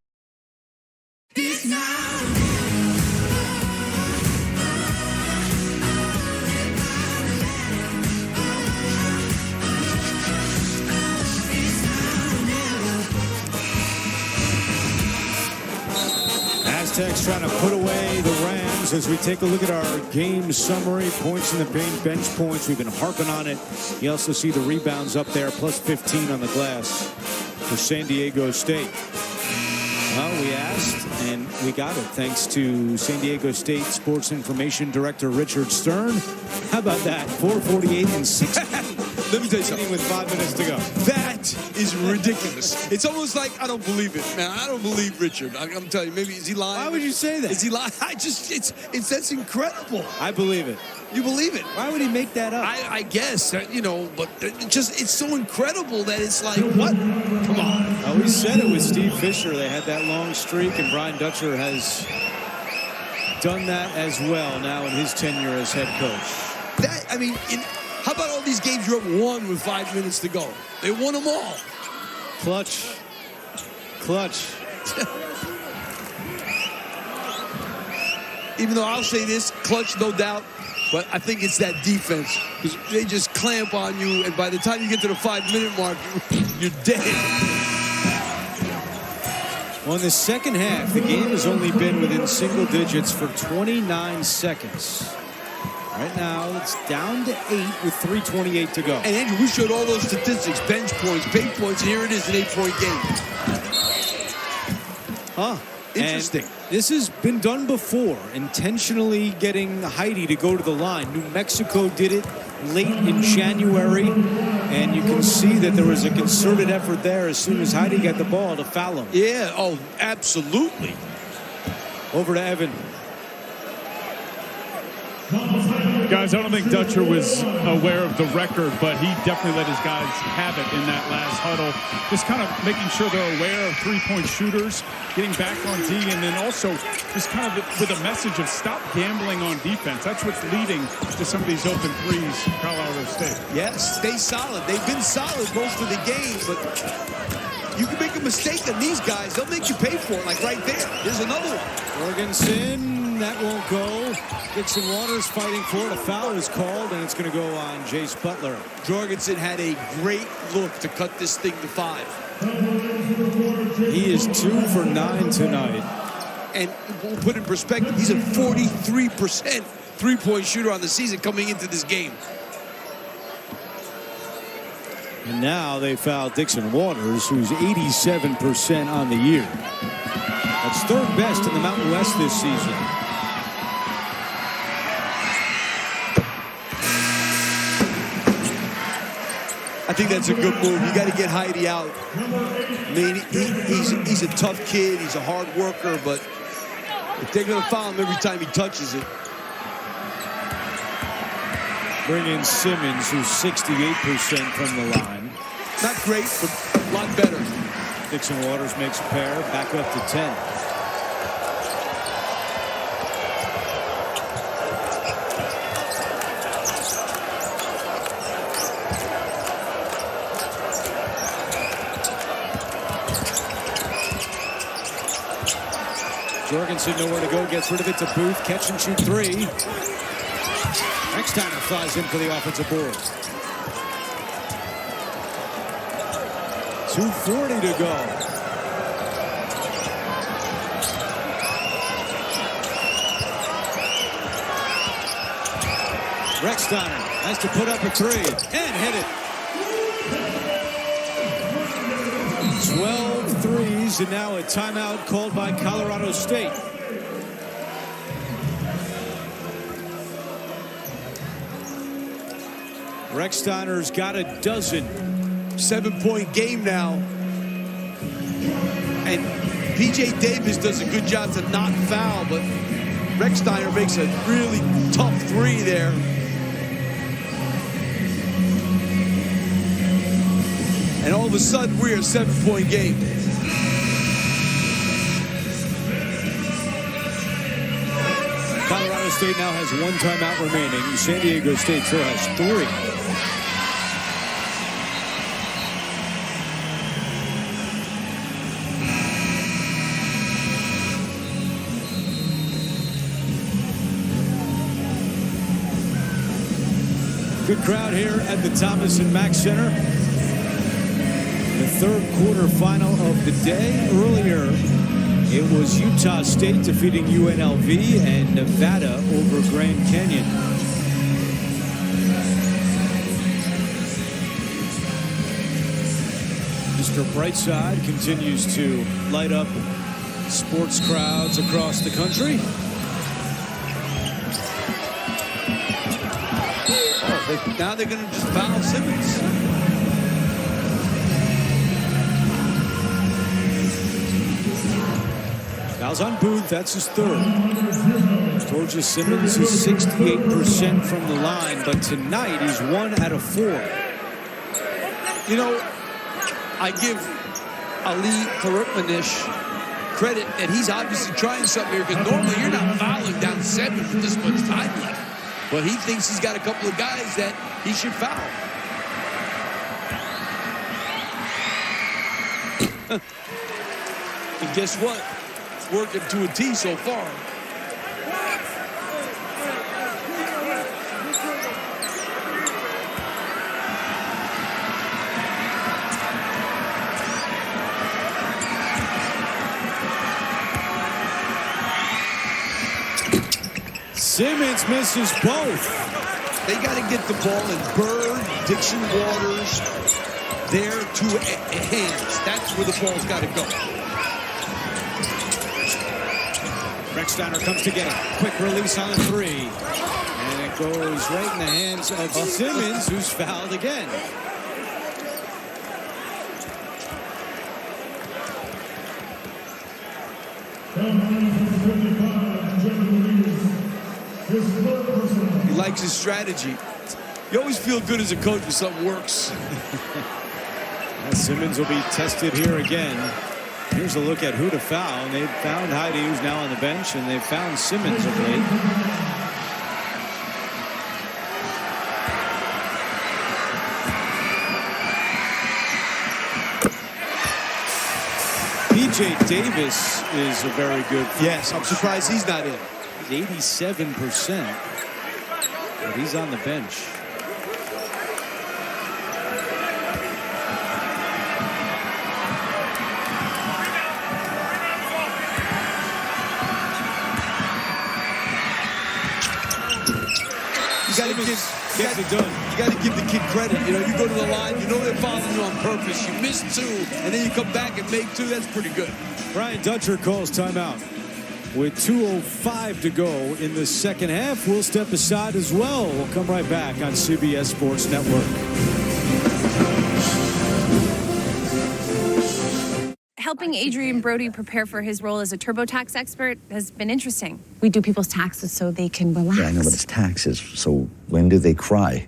Aztecs trying to put away the Rams as we take a look at our game summary. Points in the paint, bench points. We've been harping on it. You also see the rebounds up there, plus 15 on the glass for San Diego State. Well, we asked, and we got it, thanks to San Diego State Sports Information Director Richard Stern. How about that? 4:48 and 6.
Let me tell you something.
With 5 minutes to go.
That is ridiculous. It's almost like I don't believe it, man. I don't believe Richard. I'm telling you, maybe is he lying?
Why would you say that?
Is he lying? That's incredible.
I believe it.
You believe it?
Why would he make that up?
I guess, but it's so incredible that it's like, what? Come on.
Well, we said it with Steve Fisher. They had that long streak, and Brian Dutcher has done that as well now in his tenure as head coach.
How about all these games you're up 1 with 5 minutes to go? They won them all.
Clutch.
Even though I'll say this, clutch, no doubt, but I think it's that defense. Because they just clamp on you, and by the time you get to the 5-minute mark, you're dead.
Well, in the second half, the game has only been within single digits for 29 seconds. Right now, it's down to 8 with 3:28 to go.
And Andrew, we showed all those statistics, bench points, paint points, and here it is, an 8-point game.
Huh.
Interesting.
And this has been done before, intentionally getting Heide to go to the line. New Mexico did it late in January, and you can see that there was a concerted effort there as soon as Heide got the ball to foul him.
Yeah, oh, absolutely.
Over to Evan.
Guys, I don't think Dutcher was aware of the record, but he definitely let his guys have it in that last huddle. Just kind of making sure they're aware of three-point shooters, getting back on D, and then also just kind of with a message of stop gambling on defense. That's what's leading to some of these open threes in Colorado State.
Yes, stay solid. They've been solid most of the game, but you can make a mistake on these guys. They'll make you pay for it, like right there. Here's another one.
Jorgensen, that won't go. Dixon Waters fighting for it. A foul is called, and it's going to go on Jace Butler.
Jorgensen had a great look to cut this thing to 5.
He is 2 for 9 tonight.
And we'll put in perspective, he's a 43% three-point shooter on the season coming into this game.
And now they foul Dixon Waters, who's 87% on the year. That's third best in the Mountain West this season.
I think that's a good move. You got to get Heide out. I mean, he's a tough kid. He's a hard worker, but if they're going to foul him every time he touches it.
Bring in Simmons, who's 68% from the line.
Not great, but a lot better.
Dixon Waters makes a pair, back up to 10. Jorgensen nowhere to go, gets rid of it to Booth, catch and shoot 3. Rextiner flies in for the offensive board. 2:40 to go. Rextiner has to put up a 3 and hit it. 12 threes, and now a timeout called by Colorado State. Rextiner's got a dozen.
7-point game now. And P.J. Davis does a good job to not foul, but Recksteiner makes a really tough three there. And all of a sudden, we're a 7-point game.
Colorado State now has 1 timeout remaining. San Diego State still has 3. Good crowd here at the Thomas and Mack Center. The third quarter final of the day. Earlier, it was Utah State defeating UNLV and Nevada over Grand Canyon. Mr. Brightside continues to light up sports crowds across the country.
Now they're going to just foul Simmons.
Fouls on Booth. That's his third. Told you Simmons is 68% from the line, but tonight he's 1 out of 4.
You know, I give Ali Karutmanish credit that he's obviously trying something here, because normally you're not fouling down 7 with this much time left. But he thinks he's got a couple of guys that he should foul. And guess what? It's working to a T so far.
Simmons misses both.
They got to get the ball in Bird, Dixon Waters, their 2 hands. That's where the ball's got to go.
Recksteiner comes to get it. Quick release on the 3. And it goes right in the hands of Simmons, who's fouled again.
He likes his strategy. You always feel good as a coach when something works.
Simmons will be tested here again. Here's a look at who to foul. And they've found Heidi, who's now on the bench, and they've found Simmons of late. PJ Davis is a very good.
Yes, I'm surprised he's not in.
He's 87%. But he's on the bench.
You got to give the kid credit. You know, you go to the line, you know they're following you on purpose. You miss 2, and then you come back and make 2. That's pretty good.
Brian Dutcher calls timeout. With 2:05 to go in the second half, we'll step aside as well. We'll come right back on CBS Sports Network.
Helping Adrian Brody prepare for his role as a TurboTax expert has been interesting.
We do people's taxes so they can relax.
Yeah, I know, but it's taxes. So when do they cry?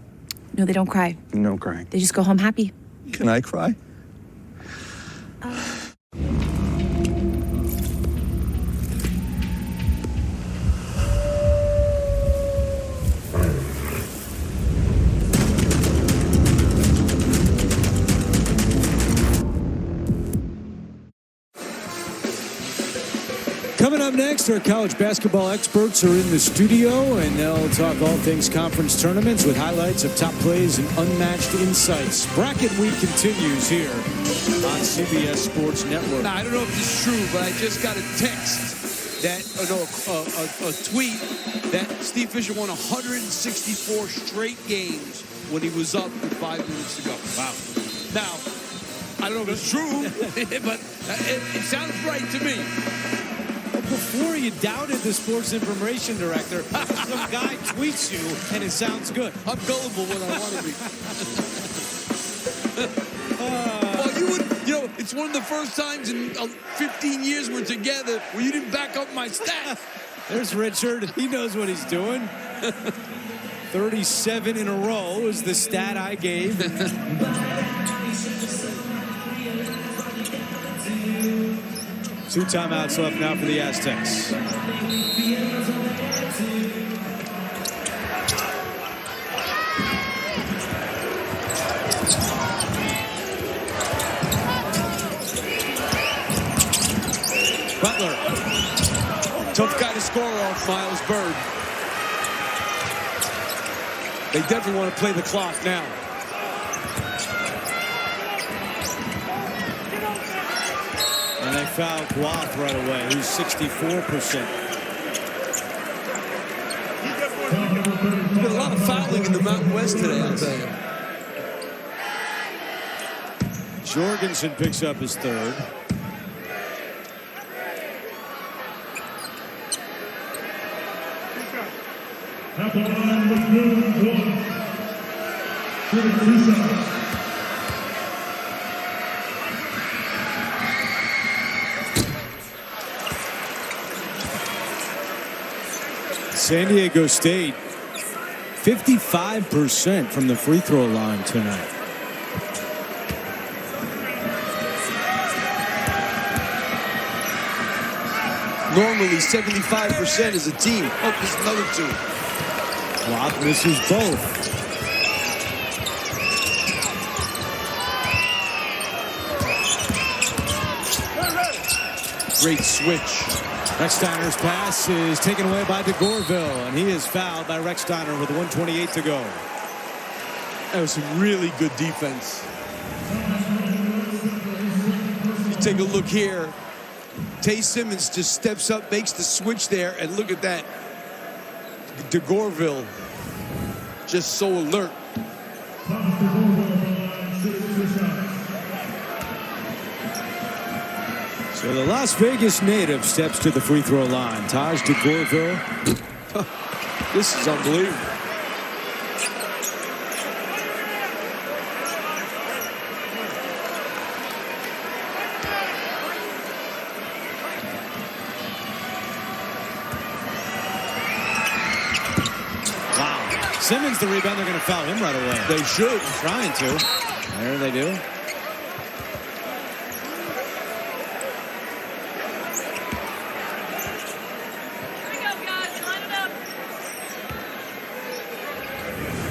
No, they don't cry.
No crying.
They just go home happy.
Can I cry?
Coming up next, our college basketball experts are in the studio, and they'll talk all things conference tournaments with highlights of top plays and unmatched insights. Bracket week continues here on CBS Sports Network.
Now, I don't know if this is true, but I just got a text that, a tweet that Steve Fisher won 164 straight games when he was up 5 minutes ago.
Wow.
Now, I don't know if it's true, but it sounds right to me.
Before you doubted the sports information director, some guy tweets you and it sounds good.
I'm gullible when I want to be. Well, you know, it's one of the first times in 15 years we're together where you didn't back up my stats.
There's Richard. He knows what he's doing. 37 in a row is the stat I gave. 2 timeouts left now for the Aztecs.
Butler. Tough guy to score off, Miles Bird. They definitely want to play the clock now.
And they foul Guath right away, who's 64%.
There's been a lot of fouling in the Mountain West today, I'll tell you.
Jorgensen picks up his third.
At the line with Dylan Blunt. Shooting 2 shots.
San Diego State, 55% from the free throw line tonight.
Normally 75% as a team. Oh, there's another 2.
Guath misses both.
Great switch.
Rechsteiner's pass is taken away by DeGorville, and he is fouled by Rechsteiner with 1:28 to go.
That was some really good defense. You take a look here. Tay Simmons just steps up, makes the switch there, and look at that. DeGorville just so alert.
So the Las Vegas native steps to the free throw line. Taj DeGorville.
This is unbelievable.
Simmons the rebound. They're going to foul him right away.
They should.
Trying to. There they do.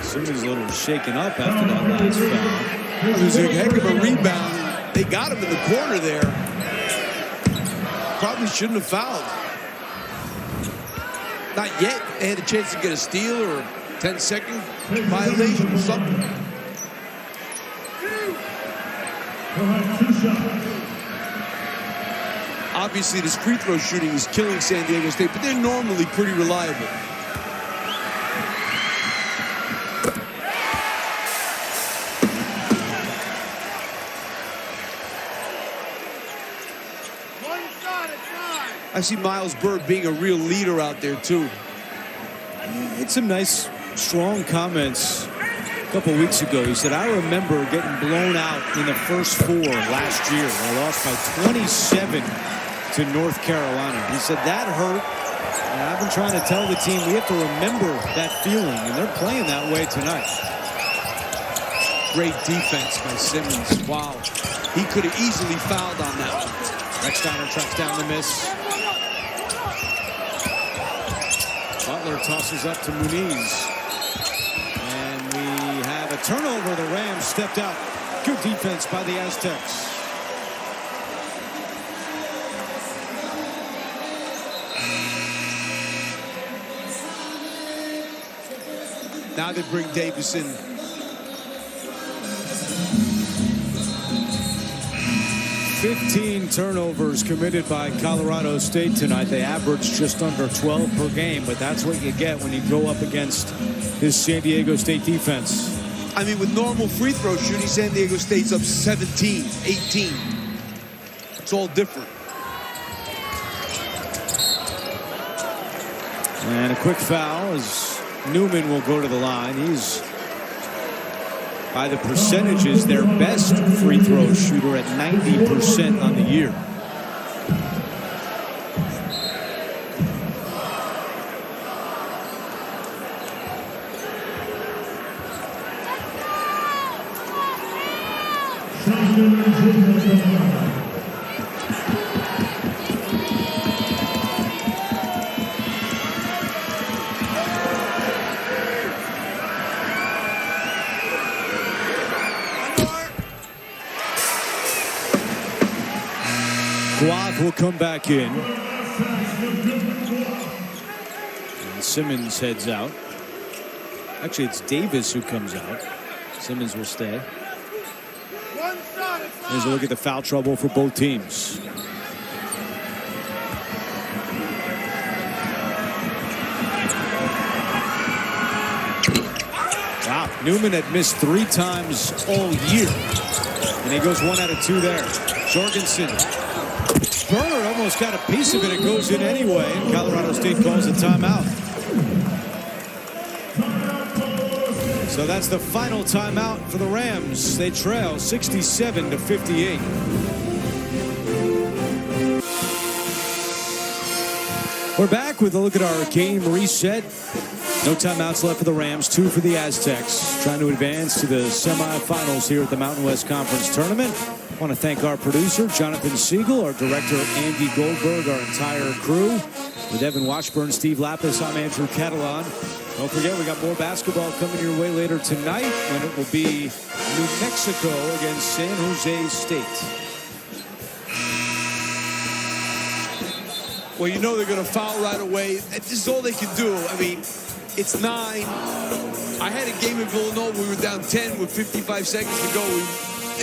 Simmons a little shaken up after that last foul.
It was a heck of a rebound. They got him in the corner there. Probably shouldn't have fouled. Not yet. They had a chance to get a steal or 10-second violation or something. Obviously, this free throw shooting is killing San Diego State, but they're normally pretty reliable. I see Miles Bird being a real leader out there, too.
It's some nice, strong comments a couple weeks ago. He said, I remember getting blown out in the first 4 last year. I lost by 27 to North Carolina. He said, that hurt. And I've been trying to tell the team we have to remember that feeling, and they're playing that way tonight.
Great defense by Simmons. Wow. He could have easily fouled on that one.
Rechsteiner tracks down the miss. Butler tosses up to Muniz. And we have a turnover. The Rams stepped out. Good defense by the Aztecs.
Now they bring Davis in.
$15 turnovers committed by Colorado State tonight. They averaged just under 12 per game, but that's what you get when you go up against this San Diego State defense.
I mean, with normal free throw shooting, San Diego State's up 17, 18. It's all different.
And a quick foul as Newman will go to the line. He's, by the percentages, their best free throw shooter at 90% on the year. Guath will come back in. And Simmons heads out. Actually, it's Davis who comes out. Simmons will stay. Here's a look at the foul trouble for both teams. Wow, Newman had missed 3 times all year. And he goes 1 out of 2 there. Jorgensen. Bernard almost got a piece of it. It goes in anyway. And Colorado State calls a timeout. So that's the final timeout for the Rams. They trail 67-58. We're back with a look at our game reset. No timeouts left for the Rams, 2 for the Aztecs, trying to advance to the semifinals here at the Mountain West Conference Tournament. I want to thank our producer, Jonathan Siegel, our director, Andy Goldberg, our entire crew. With Evan Washburn, Steve Lapis, I'm Andrew Catalan. Don't forget, we got more basketball coming your way later tonight when it will be New Mexico against San Jose State.
Well, you know they're going to foul right away. This is all they can do. I mean, it's 9. I had a game in Villanova. We were down 10 with 55 seconds to go. We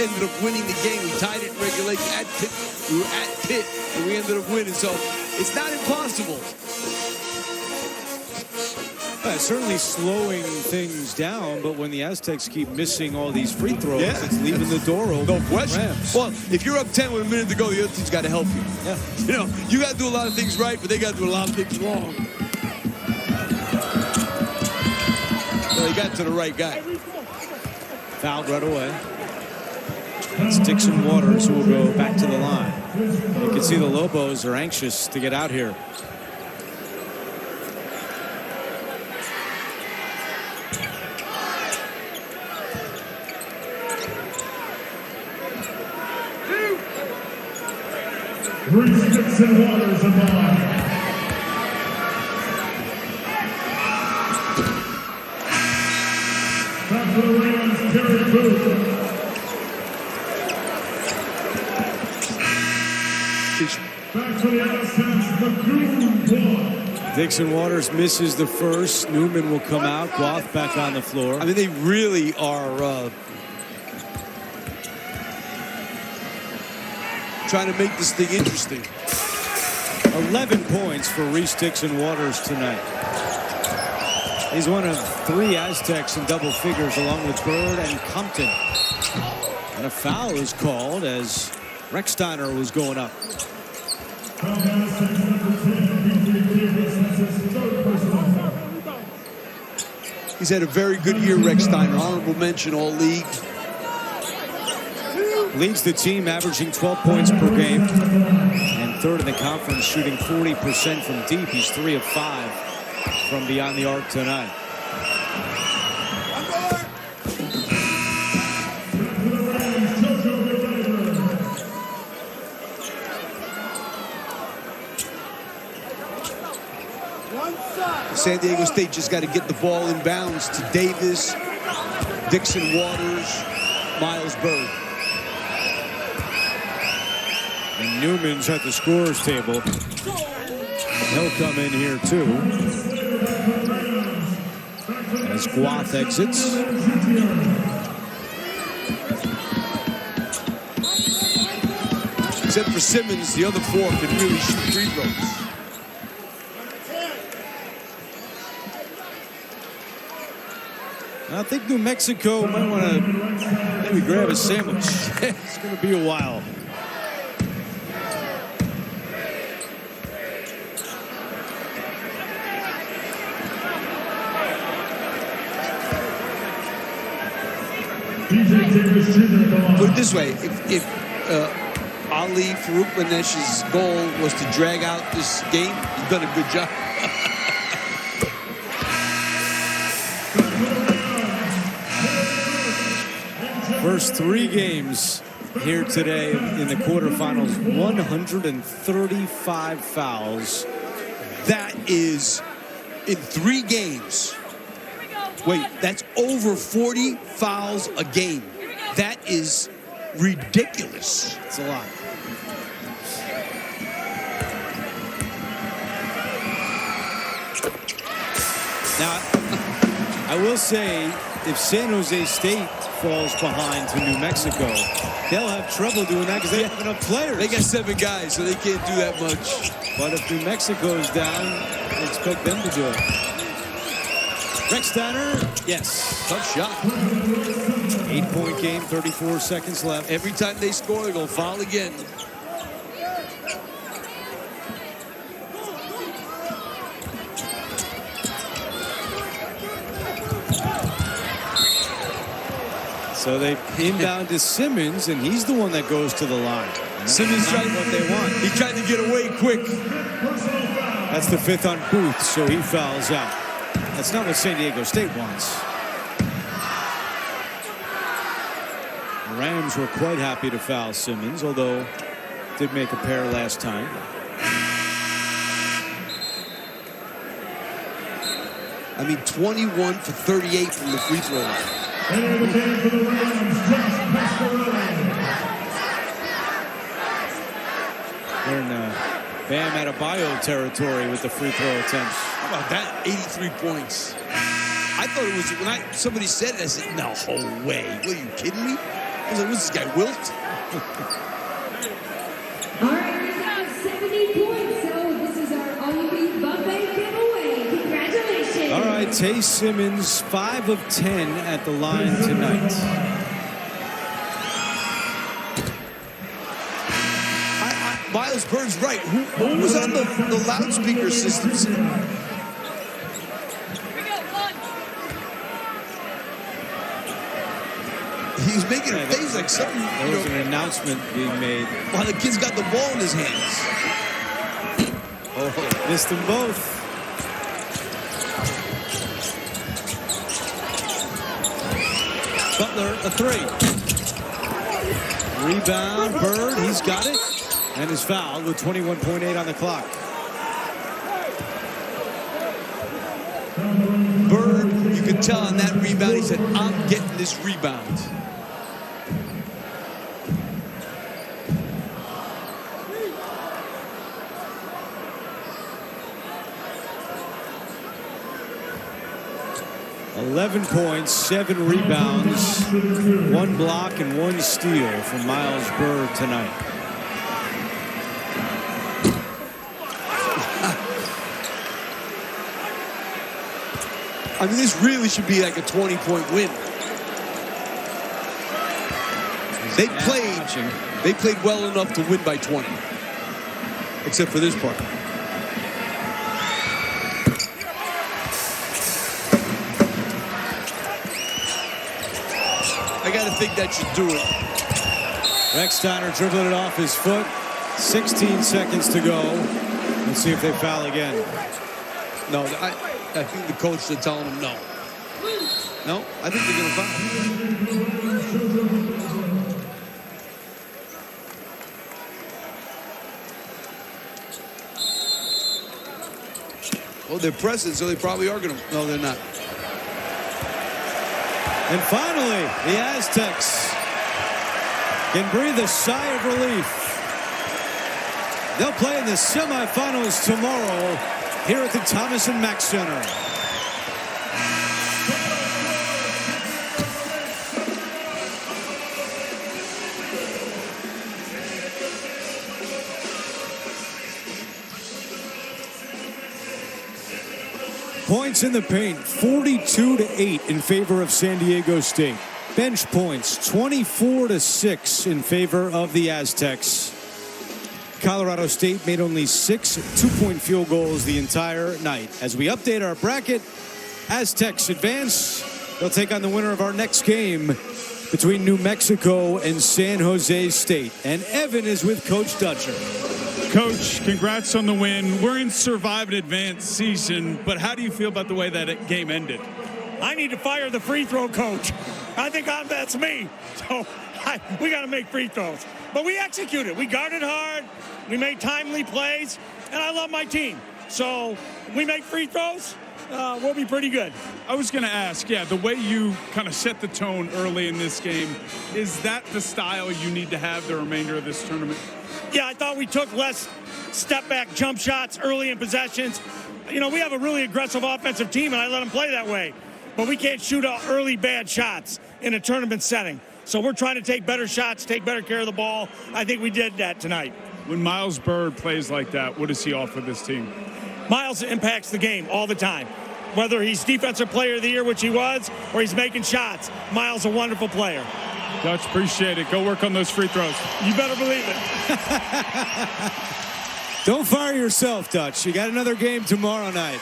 ended up winning the game. We tied it in regulation at Pitt. We were at Pitt, and we ended up winning. So it's not impossible.
Certainly slowing things down, but when the Aztecs keep missing all these free throws, it's leaving the door open.
No question. Well, if you're up 10 with a minute to go, the other team's got to help you.
Yeah.
You know, you got to do a lot of things right, but they got to do a lot of things wrong. Well, he got to the right guy.
Fouled right away. It's Dixon Waters who will go back to the line. You can see the Lobos are anxious to get out here.
Dixon Waters in the line. Back to the Rams, Terry Booth. Back to the Aztecs, Magoon.
Dixon Waters misses the first. Newman will come out. Guath back on the floor.
I mean, they really are trying to make this thing interesting.
11 points for Reese Dixon Waters tonight. He's one of 3 Aztecs in double figures along with Bird and Compton. And a foul is called as Rechsteiner was going up.
He's had a very good year, Rechsteiner. Honorable mention, all league.
Leads the team averaging 12 points per game and 3rd in the conference, shooting 40% from deep. He's 3 of 5 from beyond the arc tonight.
San Diego State just got to get the ball in bounds to Davis, Dixon Waters, Miles Bird.
And Newman's at the scorer's table. He'll come in here too. As Guath exits.
Except for Simmons, the other 4 can really shoot free throws.
I think New Mexico might want to maybe grab a sandwich. It's going to be a while.
Put it this way, if Ali Farouk Manesh's goal was to drag out this game, he's done a good job.
First 3 games here today in the quarterfinals. 135 fouls.
That is in 3 games. Wait, that's over 40 fouls a game. That is ridiculous.
It's a lot. Now, I will say, if San Jose State falls behind to New Mexico, they'll have trouble doing that because they have enough players.
They got 7 guys, so they can't do that much.
But if New Mexico's down, I expect them to do it. Rex Steiner, yes.
Tough shot.
8-point game, 34 seconds left.
Every time they score, they're going to foul again.
So they inbound to Simmons, and he's the one that goes to the line.
Simmons tried
what they want.
He tried to get away quick.
That's the 5th on Booth, so he fouls out. That's not what San Diego State wants. The Rams were quite happy to foul Simmons, although did make a pair last time.
I mean, 21 for 38 from the free throw line.
And the game for the Rams, Josh Pasquarelli.
They're in Bam Adebayo territory with the free throw attempts.
How about that? 83 points. I thought it was, when somebody said it, I said, no way. What, are you kidding me? I was like, what's this guy, Wilt?
All right, we got 70 points. So this is our all-you-can-eat buffet giveaway. Congratulations.
All right, Tay Simmons, 5 of 10 at the line tonight.
Miles Bird's right. Who was on the loudspeaker systems? He was making a face like something.
There was an announcement being made.
While the kid's got the ball in his hands.
Oh, missed them both. Butler, a 3. Rebound, Bird, he's got it. And is fouled with 21.8 on the clock.
Bird, you could tell on that rebound, he said, I'm getting this rebound.
$11 points, 7 rebounds, 1 block, and 1 steal from Miles Bird tonight.
I mean, this really should be like a 20-point win. They played well enough to win by 20. Except for this part. I got to think that should do it.
Rex Steiner dribbling it off his foot. 16 seconds to go. Let's see if they foul again.
No, I think the coach is telling him no. No, I think they're going to foul. Well, they're pressing, so they probably are going to. No, they're not.
And finally, the Aztecs can breathe a sigh of relief. They'll play in the semifinals tomorrow here at the Thomas & Mack Center. Points in the paint, 42-8 in favor of San Diego State. Bench points, 24-6 in favor of the Aztecs. Colorado State made only 6 two-point field goals the entire night. As we update our bracket, Aztecs advance. They'll take on the winner of our next game between New Mexico and San Jose State. And Evan is with Coach Dutcher.
Coach, congrats on the win. We're in Survive and Advance season, but how do you feel about the way that game ended?
I need to fire the free throw coach. I think that's me. So we got to make free throws. But we executed. We guarded hard. We made timely plays. And I love my team. So we make free throws, we'll be pretty good.
I was going to ask, the way you kind of set the tone early in this game, is that the style you need to have the remainder of this tournament?
Yeah, I thought we took less step-back jump shots early in possessions. You know, we have a really aggressive offensive team, and I let them play that way. But we can't shoot out early bad shots in a tournament setting. So we're trying to take better shots, take better care of the ball. I think we did that tonight.
When Miles Bird plays like that, what does he offer this team?
Miles impacts the game all the time. Whether he's Defensive Player of the Year, which he was, or he's making shots, Miles is a wonderful player.
Dutch, appreciate it. Go work on those free throws.
You better believe it.
Don't fire yourself, Dutch. You got another game tomorrow night.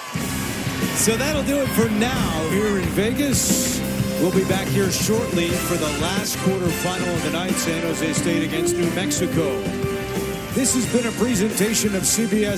So that'll do it for now here in Vegas. We'll be back here shortly for the last quarterfinal of the night, San Jose State against New Mexico. This has been a presentation of CBS